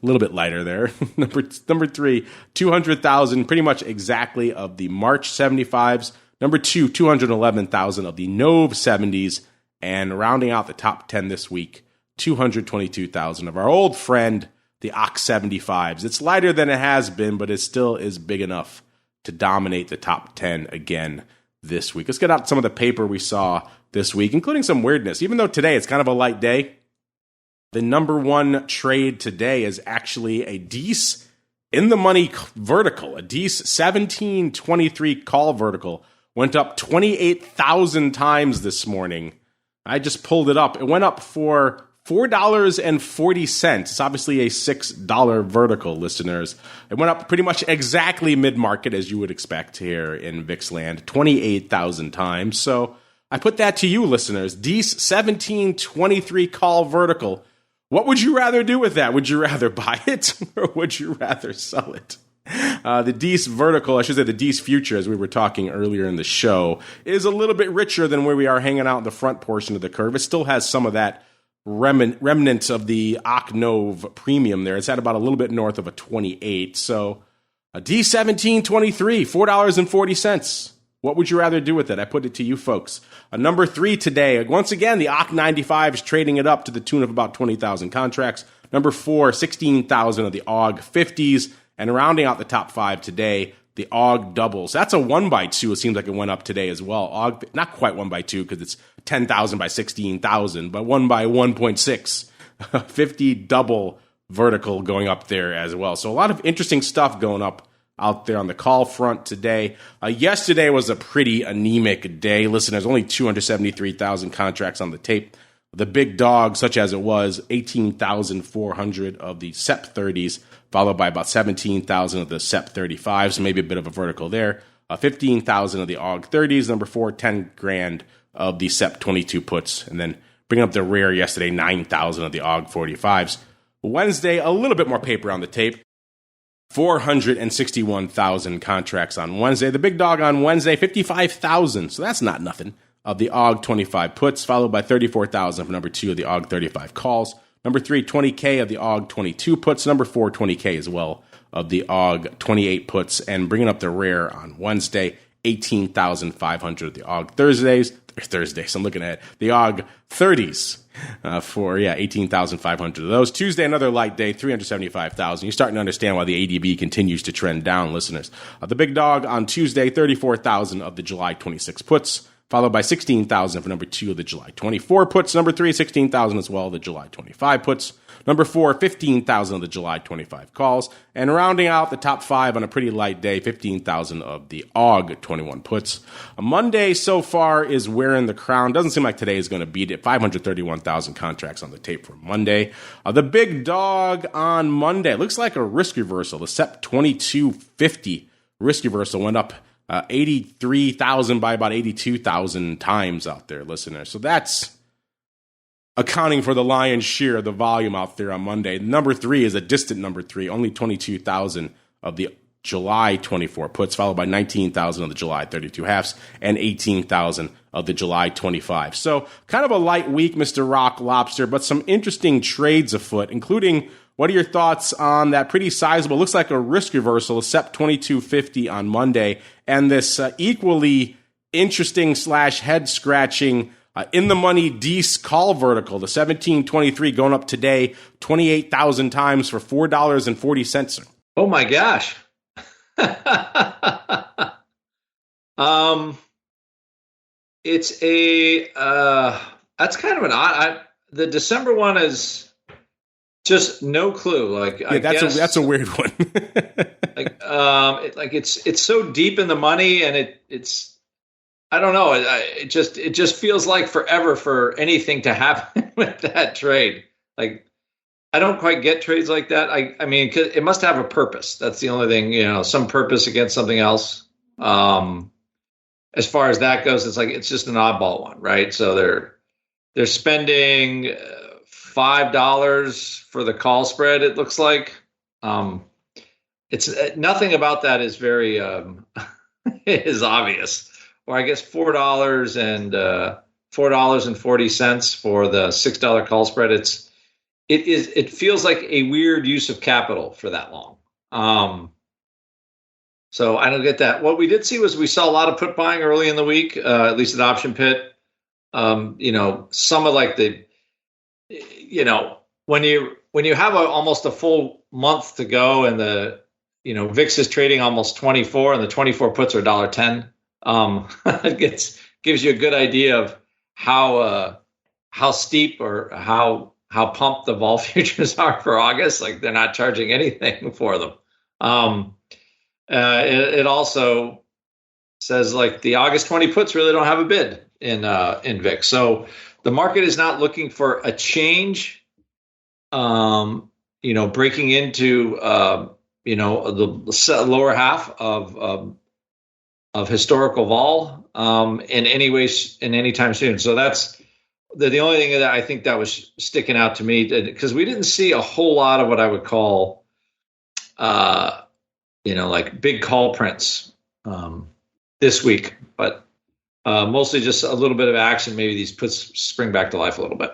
a little bit lighter there. Number 3, 200,000, pretty much exactly of the March 75s. Number 2, 211,000 of the NOV 70s. And rounding out the top 10 this week, 222,000 of our old friend, the OX 75s. It's lighter than it has been, but it still is big enough to dominate the top 10 again this week. Let's get out some of the paper we saw this week, including some weirdness. Even though today it's kind of a light day, the number one trade today is actually a DEES in the money vertical. A DEES 1723 call vertical went up 28,000 times this morning. I just pulled it up. It went up for $4.40. It's obviously a $6 vertical, listeners. It went up pretty much exactly mid-market, as you would expect here in VIX land, 28,000 times. So I put that to you, listeners. DEES 1723 call vertical. What would you rather do with that? Would you rather buy it or would you rather sell it? The DEES vertical, I should say the DEES future, as we were talking earlier in the show, is a little bit richer than where we are hanging out in the front portion of the curve. It still has some of that remnant of the OCNOV premium there. It's at about a little bit north of a 28. So a DEES 1723, $4.40. What would you rather do with it? I put it to you folks. Number 3 today, once again, the OC 95 is trading it up to the tune of about 20,000 contracts. Number 4, 16,000 of the AUG 50s. And rounding out the top 5 today, the AUG doubles. That's a 1x2. It seems like it went up today as well. AUG, not quite 1x2 because it's 10,000 by 16,000, but 1 by 1.6. 50 double vertical going up there as well. So a lot of interesting stuff going up out there on the call front today. Yesterday was a pretty anemic day. Listen, there's only 273,000 contracts on the tape. The big dog, such as it was, 18,400 of the SEP 30s, followed by about 17,000 of the SEP 35s, maybe a bit of a vertical there. 15,000 of the AUG 30s. Number 4, 10 grand of the SEP 22 puts. And then bringing up the rear yesterday, 9,000 of the AUG 45s. Wednesday, a little bit more paper on the tape. 461,000 contracts on Wednesday. The big dog on Wednesday, 55,000. So that's not nothing of the AUG 25 puts, followed by 34,000 for number 2 of the AUG 35 calls. Number 3, 20K of the AUG 22 puts. Number 4, 20K as well of the AUG 28 puts. And bringing up the rear on Wednesday, 18,500 of the AUG Thursdays. I'm looking at the AUG 30s for 18,500 of those. Tuesday, another light day, 375,000. You're starting to understand why the ADB continues to trend down, listeners. The big dog on Tuesday, 34,000 of the July 26 puts, followed by 16,000 for number 2 of the July 24 puts. Number 3, 16,000 as well, the July 25 puts. Number 4, 15,000 of the July 25 calls. And rounding out the top 5 on a pretty light day, 15,000 of the AUG 21 puts. A Monday so far is wearing the crown. Doesn't seem like today is going to beat it. 531,000 contracts on the tape for Monday. The big dog on Monday looks like a risk reversal. The SEP 2250 risk reversal went up 83,000 by about 82,000 times out there, listeners. So that's accounting for the lion's share of the volume out there on Monday. Number 3 is a distant number 3, only 22,000 of the July 24 puts, followed by 19,000 of the July 32 halves and 18,000 of the July 25. So kind of a light week, Mr. Rock Lobster, but some interesting trades afoot, including what are your thoughts on that pretty sizable, looks like a risk reversal, SEP 2250 on Monday, and this equally interesting / head scratching in the money Dees call vertical, the 1723 going up today 28,000 times for $4.40. Oh my gosh. It's that's kind of an odd, the December one is just no clue. Like, yeah, that's a weird one. It's so deep in the money, and it's I don't know. It just feels like forever for anything to happen with that trade. Like, I don't quite get trades like that. I mean, 'cause it must have a purpose. That's the only thing, some purpose against something else. As far as that goes, it's just an oddball one, right? So they're spending $5 for the call spread. It looks like it's nothing about that is very is obvious. Or I guess $4 and $4.40 for the $6 call spread. It feels like a weird use of capital for that long. So I don't get that. What we did see was we saw a lot of put buying early in the week, at least at Option Pit. Some of like when you have almost a full month to go, and the VIX is trading almost 24, and the 24 puts are $1.10. It gives you a good idea of how steep or how pumped the vol futures are for August. Like, they're not charging anything for them. It also says like the August 20 puts really don't have a bid in VIX. So the market is not looking for a change, breaking into, the lower half of historical vol in any time soon. So that's the only thing that I think that was sticking out to me, because we didn't see a whole lot of what I would call, like big call prints this week, but mostly just a little bit of action. Maybe these puts spring back to life a little bit.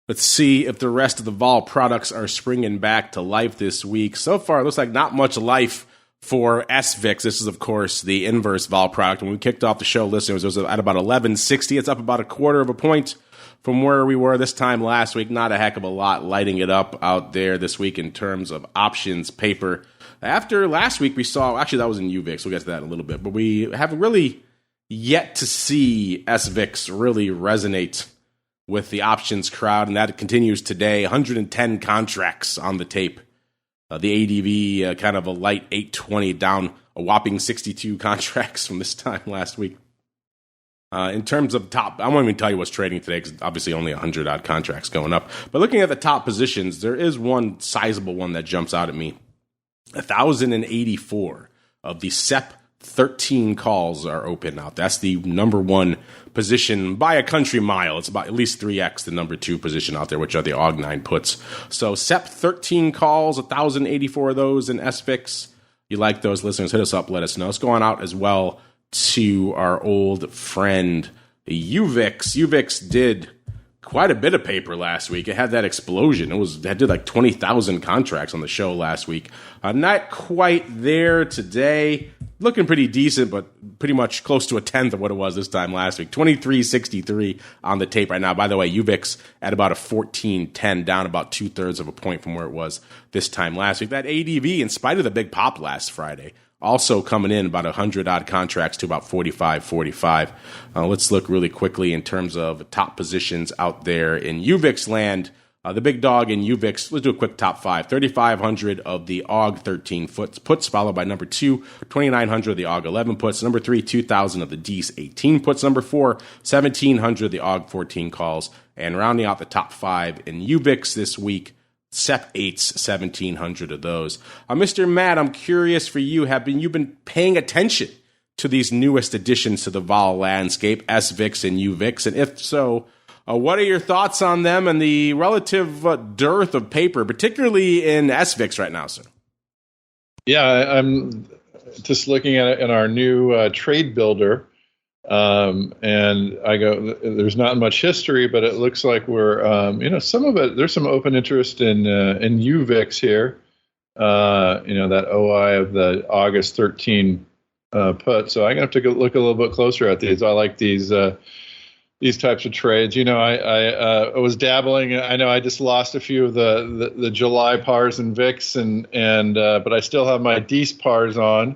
Let's see if the rest of the vol products are springing back to life this week. So far, it looks like not much life for SVIX. This is, of course, the inverse vol product. When we kicked off the show, listeners, it was at about 1160. It's up about a quarter of a point from where we were this time last week. Not a heck of a lot lighting it up out there this week in terms of options paper. After last week, we saw, actually, that was in UVIX. We'll get to that in a little bit. But we haven't really yet to see SVIX really resonate with the options crowd, and that continues today. 110 contracts on the tape. The ADV, kind of a light 820, down a whopping 62 contracts from this time last week. In terms of top, I won't even tell you what's trading today, because obviously only 100-odd contracts going up. But looking at the top positions, there is one sizable one that jumps out at me. 1,084 of the SEP 13 calls are open now. That's the number one position by a country mile. It's about at least 3x the number two position out there, which are the AUG9 puts. So SEP 13 calls, 1,084 of those in SVIX. You like those, listeners? Hit us up, let us know. Let's go on out as well to our old friend UVIX. UVIX did quite a bit of paper last week. It had that explosion. It did like 20,000 contracts on the show last week. Not quite there today. Looking pretty decent, but pretty much close to a tenth of what it was this time last week. 2363 on the tape right now. By the way, UVIX at about a 1410, down about 2/3 of a point from where it was this time last week. That ADV, in spite of the big pop last Friday, also coming in about 100-odd contracts to about 45. Let's look really quickly in terms of top positions out there in UVIX land. The big dog in UVIX, let's do a quick top five. 3,500 of the AUG 13 puts, followed by number 2, 2,900 of the AUG 11 puts. Number 3, 2,000 of the DEES 18 puts. Number 4, 1,700 of the AUG 14 calls. And rounding out the top 5 in UVIX this week, SEP 8s, 1,700 of those. Mr. Matt, I'm curious for you, have you been paying attention to these newest additions to the vol landscape, SVIX and UVIX? And if so, what are your thoughts on them and the relative dearth of paper, particularly in SVIX right now, sir? Yeah, I'm just looking at it in our new trade builder. And I go, there's not much history, but it looks like we're, some of it, there's some open interest in UVIX here. That OI of the August 13 put. So I'm going to have to look a little bit closer at these. I like these types of trades. I was dabbling. I know I just lost a few of the July pars and VIX, but I still have my Dece pars on.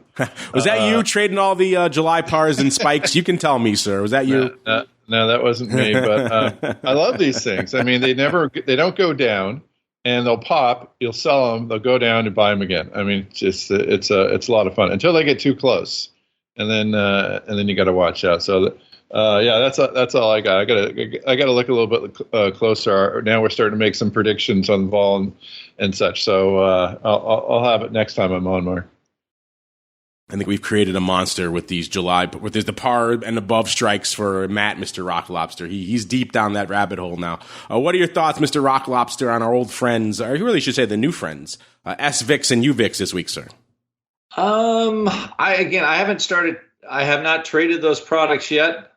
Was that you trading all the July pars and spikes? You can tell me, sir. Was that you? No, that wasn't me. But I love these things. I mean, they don't go down, and they'll pop. You'll sell them. They'll go down and buy them again. I mean, it's a lot of fun until they get too close, and then you got to watch out. So. That's all I got. I gotta look a little bit closer. Now we're starting to make some predictions on vol and such. So I'll have it next time I'm on, Mark. I think we've created a monster with these with the par and above strikes for Matt, Mr. Rock Lobster. He's deep down that rabbit hole now. What are your thoughts, Mr. Rock Lobster, on our old friends, or you really should say the new friends, SVIX and UVIX this week, sir? I have not traded those products yet.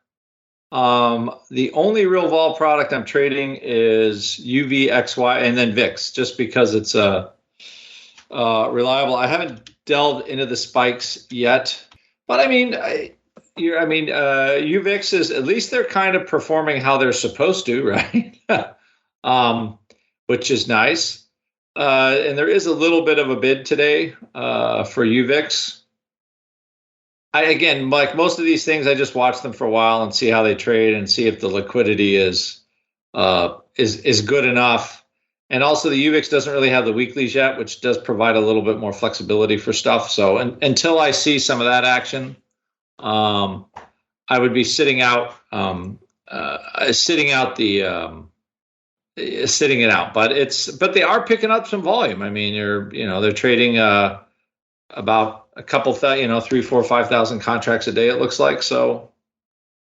The only real vol product I'm trading is UVXY and then VIX, just because it's reliable. I haven't delved into the spikes yet, but I mean, UVIX is, at least they're kind of performing how they're supposed to, right? Which is nice. And there is a little bit of a bid today for UVIX. Again, like most of these things, I just watch them for a while and see how they trade and see if the liquidity is good enough. And also, the UVIX doesn't really have the weeklies yet, which does provide a little bit more flexibility for stuff. So until I see some of that action, I would be sitting it out. But they are picking up some volume. I mean, they're trading about a couple 3, 4, 5,000 contracts a day, it looks like. So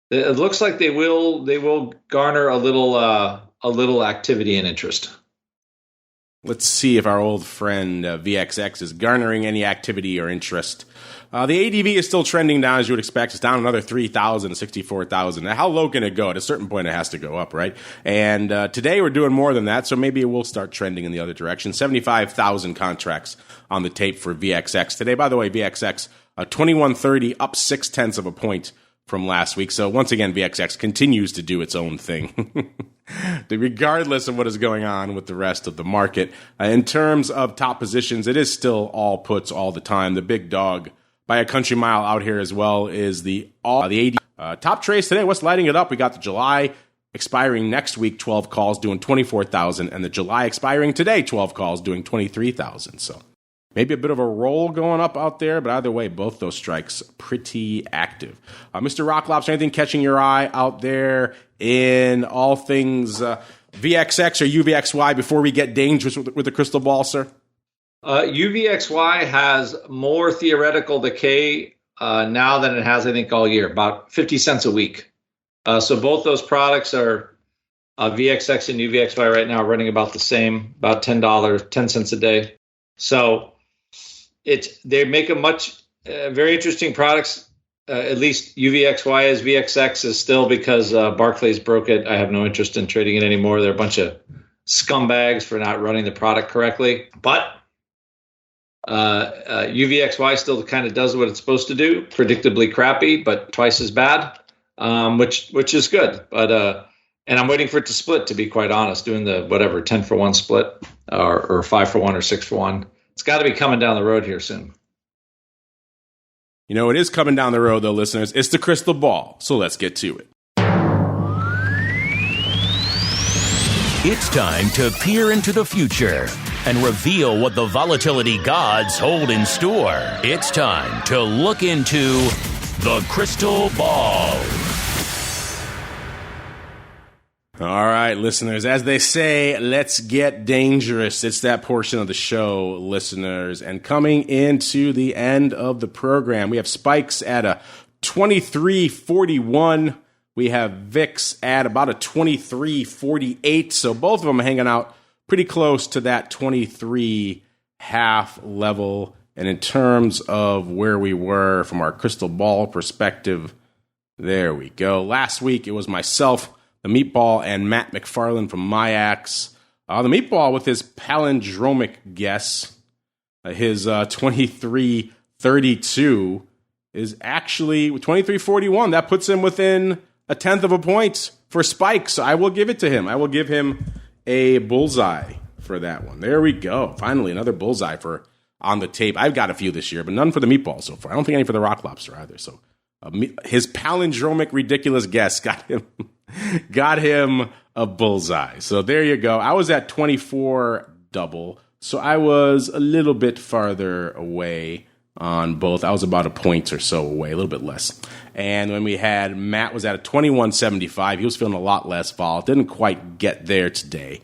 it looks like they will garner a little activity and interest. Let's see if our old friend VXX is garnering any activity or interest. The ADV is still trending down, as you would expect. It's down another 3,000 to 64,000. Now, how low can it go? At a certain point, it has to go up, right? And today, we're doing more than that, so maybe it will start trending in the other direction. 75,000 contracts on the tape for VXX today. By the way, VXX, 2130, up 0.6 of a point from last week. So once again, VXX continues to do its own thing, regardless of what is going on with the rest of the market. In terms of top positions, it is still all puts all the time. The big dog by a country mile out here as well is the AD. Top trades today, what's lighting it up? We got the July expiring next week, 12 calls doing 24,000, and the July expiring today, 12 calls doing 23,000. So maybe a bit of a roll going up out there, but either way, both those strikes pretty active. Mr. Rock Lobster, anything catching your eye out there in all things VXX or UVXY before we get dangerous with the crystal ball, sir? UVXY has more theoretical decay now than it has, I think, all year, about 50 cents a week. So both those products are VXX and UVXY right now running about the same, about $10, 10 cents a day. So they make a much very interesting products. At least UVXY is. VXX is still, because Barclays broke it. I have no interest in trading it anymore. They're a bunch of scumbags for not running the product correctly. But UVXY still kind of does what it's supposed to do. Predictably crappy, but twice as bad, which is good. But and I'm waiting for it to split, to be quite honest, doing the 10-for-1 split or 5-for-1 or 6-for-1. It's got to be coming down the road here soon. You know, it is coming down the road, though, listeners. It's the crystal ball, so let's get to it. It's time to peer into the future and reveal what the volatility gods hold in store. It's time to look into the crystal ball. All right, listeners, as they say, let's get dangerous. It's that portion of the show, listeners. And coming into the end of the program, we have spikes at a 23.41. We have VIX at about a 23.48. So both of them are hanging out pretty close to that 23.5 level. And in terms of where we were from our crystal ball perspective, There we go. Last week, it was myself, the Meatball, and Matt McFarland from MIAX. The Meatball with his palindromic guess, his 23.32 is actually 23.41. That puts him within a tenth of a point for Spike. So I will give it to him. I will give him a bullseye for that one. There we go. Finally, another bullseye for on the tape. I've got a few this year, but none for the Meatball so far. I don't think any for the Rock Lobster either. So his palindromic ridiculous guess got him a bullseye. So there you go. I was at 24 double, so I was a little bit farther away on both. I was about a point or so away, a little bit less. And when we had Matt was at a 21.75, he was feeling a lot less vol. Didn't quite get there today.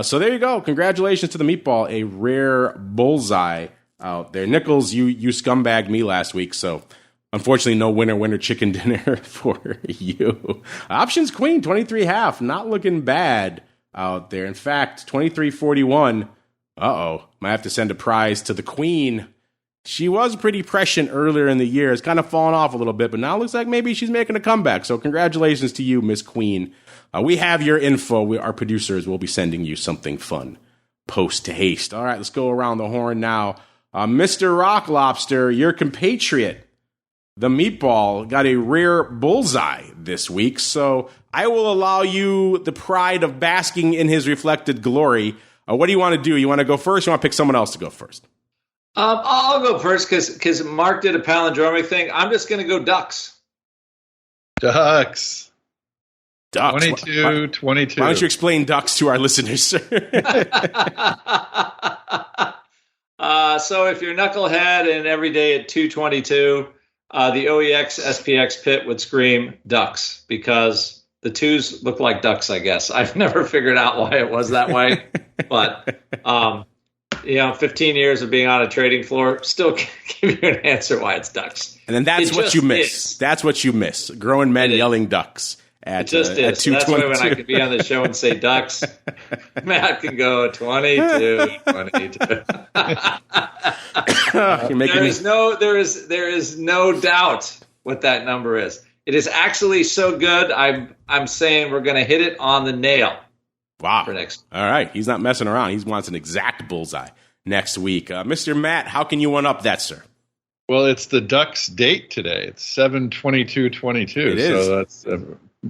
So there you go. Congratulations to the Meatball, a rare bullseye out there. Nichols, you scumbagged me last week, so unfortunately no winner chicken dinner for you. Options Queen, 23.5, not looking bad out there. In fact, 23.41. Might have to send a prize to the Queen. She was pretty prescient earlier in the year. It's kind of fallen off a little bit, but now it looks like maybe she's making a comeback. So congratulations to you, Miss Queen. We have your info. Our producers will be sending you something fun post haste. All right, let's go around the horn now. Mr. Rock Lobster, your compatriot, the Meatball, got a rare bullseye this week. So I will allow you the pride of basking in his reflected glory. What do you want to do? You want to go first? Or you want to pick someone else to go first? I'll go first because Mark did a palindromic thing. I'm just going to go Ducks. Ducks. 22. Why don't you explain Ducks to our listeners, sir? So if you're knucklehead and every day at 222, the OEX SPX pit would scream Ducks because the twos look like ducks, I guess. I've never figured out why it was that way, but 15 years of being on a trading floor still can't give you an answer why it's Ducks. And then that's what you miss. Is. That's what you miss. Grown men yelling Ducks at 222. That's why when I could be on the show and say Ducks, Matt can go 22. There is no doubt what that number is. It is actually so good. I'm saying we're going to hit it on the nail. Wow. For next. All right. He's not messing around. He wants an exact bullseye next week. Mr. Matt, how can you one up that, sir? Well, it's the Ducks date today. It's 7/22/22. It is. So that's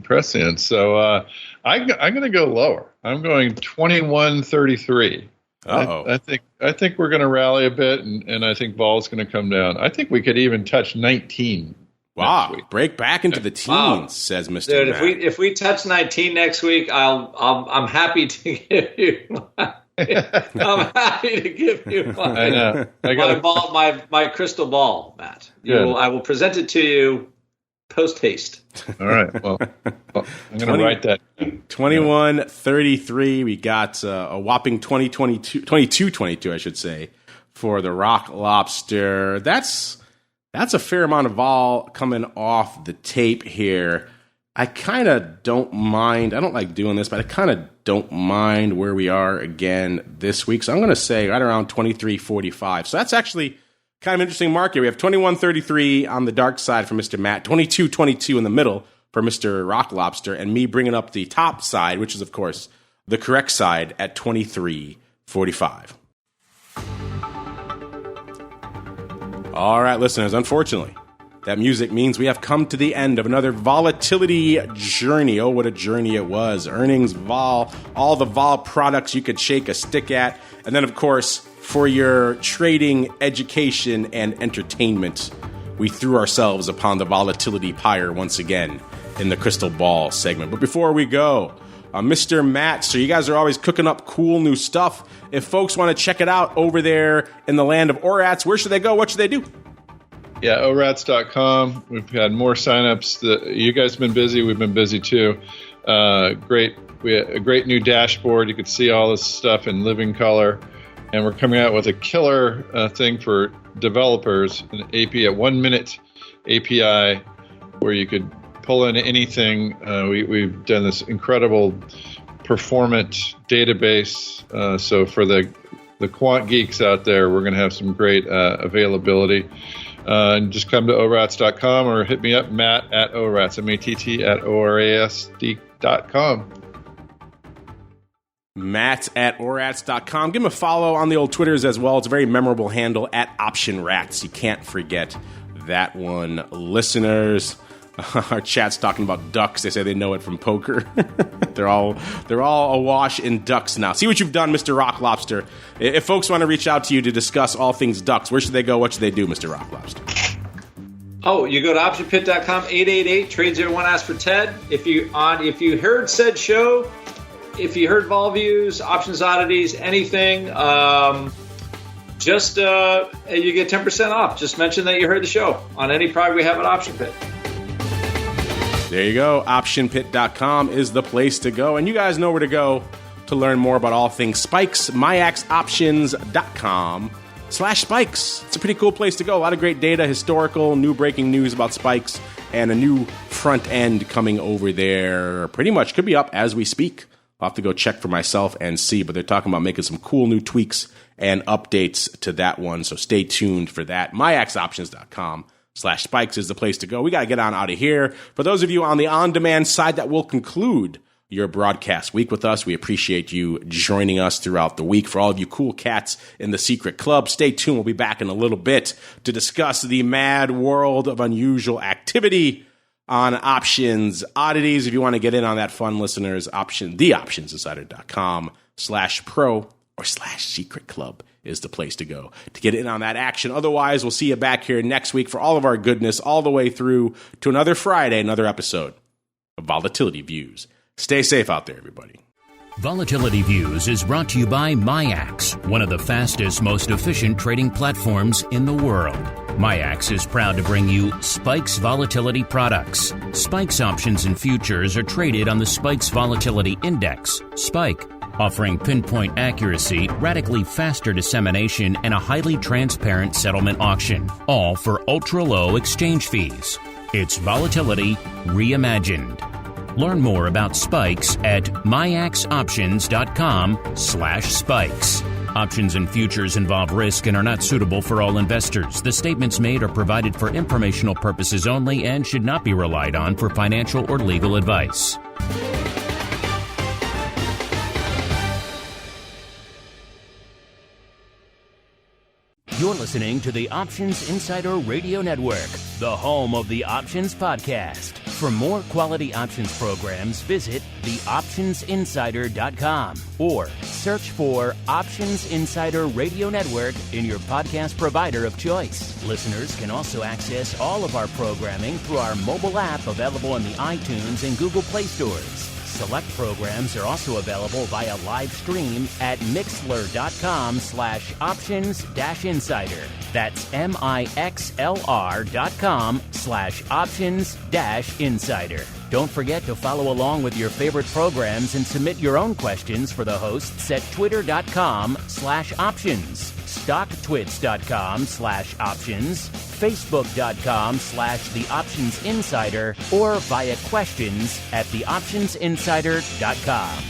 prescient. So I'm going to go lower. I'm going 21.33. I think we're going to rally a bit, and I think ball's going to come down. I think we could even touch 19. Wow! Break back into the teens, says Mr. Dude, Matt. if we touch 19 next week, I'm happy to give you. I'm happy to give you my crystal ball, Matt. I will present it to you post haste. All right. Well, I'm going to write that. 21.33. We got a whopping 22.22, I should say, for the Rock Lobster. That's a fair amount of vol coming off the tape here. I kind of don't mind. I don't like doing this, but I kind of don't mind where we are again this week. So I'm going to say right around 23.45. So that's actually kind of interesting market. We have 21.33 on the dark side for Mr. Matt, 22.22 in the middle for Mr. Rock Lobster, and me bringing up the top side, which is, of course, the correct side at 23.45. All right, listeners, unfortunately, that music means we have come to the end of another volatility journey. Oh, what a journey it was. Earnings, vol, all the vol products you could shake a stick at. And then, of course, for your trading, education, and entertainment, we threw ourselves upon the volatility pyre once again in the Crystal Ball segment. But before we go, Mr. Matt, so you guys are always cooking up cool new stuff. If folks want to check it out over there in the land of ORATs, where should they go? What should they do? Yeah, orats.com. We've had more signups. You guys have been busy. We've been busy too. Great. We had a great new dashboard. You could see all this stuff in living color. And we're coming out with a killer thing for developers, an API, a 1-minute API where you could pull in anything. We've done this incredible performant database. So for the quant geeks out there, we're going to have some great availability. Just come to orats.com or hit me up, Matt at orats, M-A-T-T at orasd.com. Matt at orats.com. Give him a follow on the old Twitters as well. It's a very memorable handle, at Option Rats. You can't forget that one. Listeners, our chat's talking about ducks. They say they know it from poker. They're all awash in ducks now. See what you've done, Mr. Rock Lobster. If folks want to reach out to you to discuss all things ducks, where should they go? What should they do, Mr. Rock Lobster? Oh, you go to optionpit.com, 888-TRADE01, ask for Ted. If you heard said show, if you heard Vol Views, Options Oddities, anything, you get 10% off. Just mention that you heard the show on any product we have at Option Pit. There you go. OptionPit.com is the place to go. And you guys know where to go to learn more about all things spikes. MIAXoptions.com/spikes. It's a pretty cool place to go. A lot of great data, historical, new breaking news about spikes, and a new front end coming over there. Pretty much could be up as we speak. I'll have to go check for myself and see, but they're talking about making some cool new tweaks and updates to that one, so stay tuned for that. MIAXoptions.com/spikes is the place to go. We got to get on out of here. For those of you on the on-demand side, that will conclude your broadcast week with us. We appreciate you joining us throughout the week. For all of you cool cats in the secret club, stay tuned. We'll be back in a little bit to discuss the mad world of unusual activity on Options Oddities. If you want to get in on that fun, listeners, theoptionsinsider.com/pro or /secret club is the place to go to get in on that action. Otherwise, we'll see you back here next week for all of our goodness, all the way through to another Friday, another episode of Volatility Views. Stay safe out there, everybody. Volatility Views is brought to you by MIAX, one of the fastest, most efficient trading platforms in the world. MIAX is proud to bring you Spikes Volatility products. Spikes options and futures are traded on the Spikes Volatility Index, SPIKE, offering pinpoint accuracy, radically faster dissemination, and a highly transparent settlement auction, all for ultra-low exchange fees. It's volatility reimagined. Learn more about spikes at MIAXoptions.com/spikes. Options and futures involve risk and are not suitable for all investors. The statements made are provided for informational purposes only and should not be relied on for financial or legal advice. You're listening to the Options Insider Radio Network, the home of the Options Podcast. For more quality options programs, visit theoptionsinsider.com or search for Options Insider Radio Network in your podcast provider of choice. Listeners can also access all of our programming through our mobile app available in the iTunes and Google Play stores. Select programs are also available via live stream at mixlr.com/options-insider. That's mixlr.com/options-insider. Don't forget to follow along with your favorite programs and submit your own questions for the hosts at twitter.com/options, stocktwits.com/options, facebook.com/theoptionsinsider, or via questions at theoptionsinsider.com.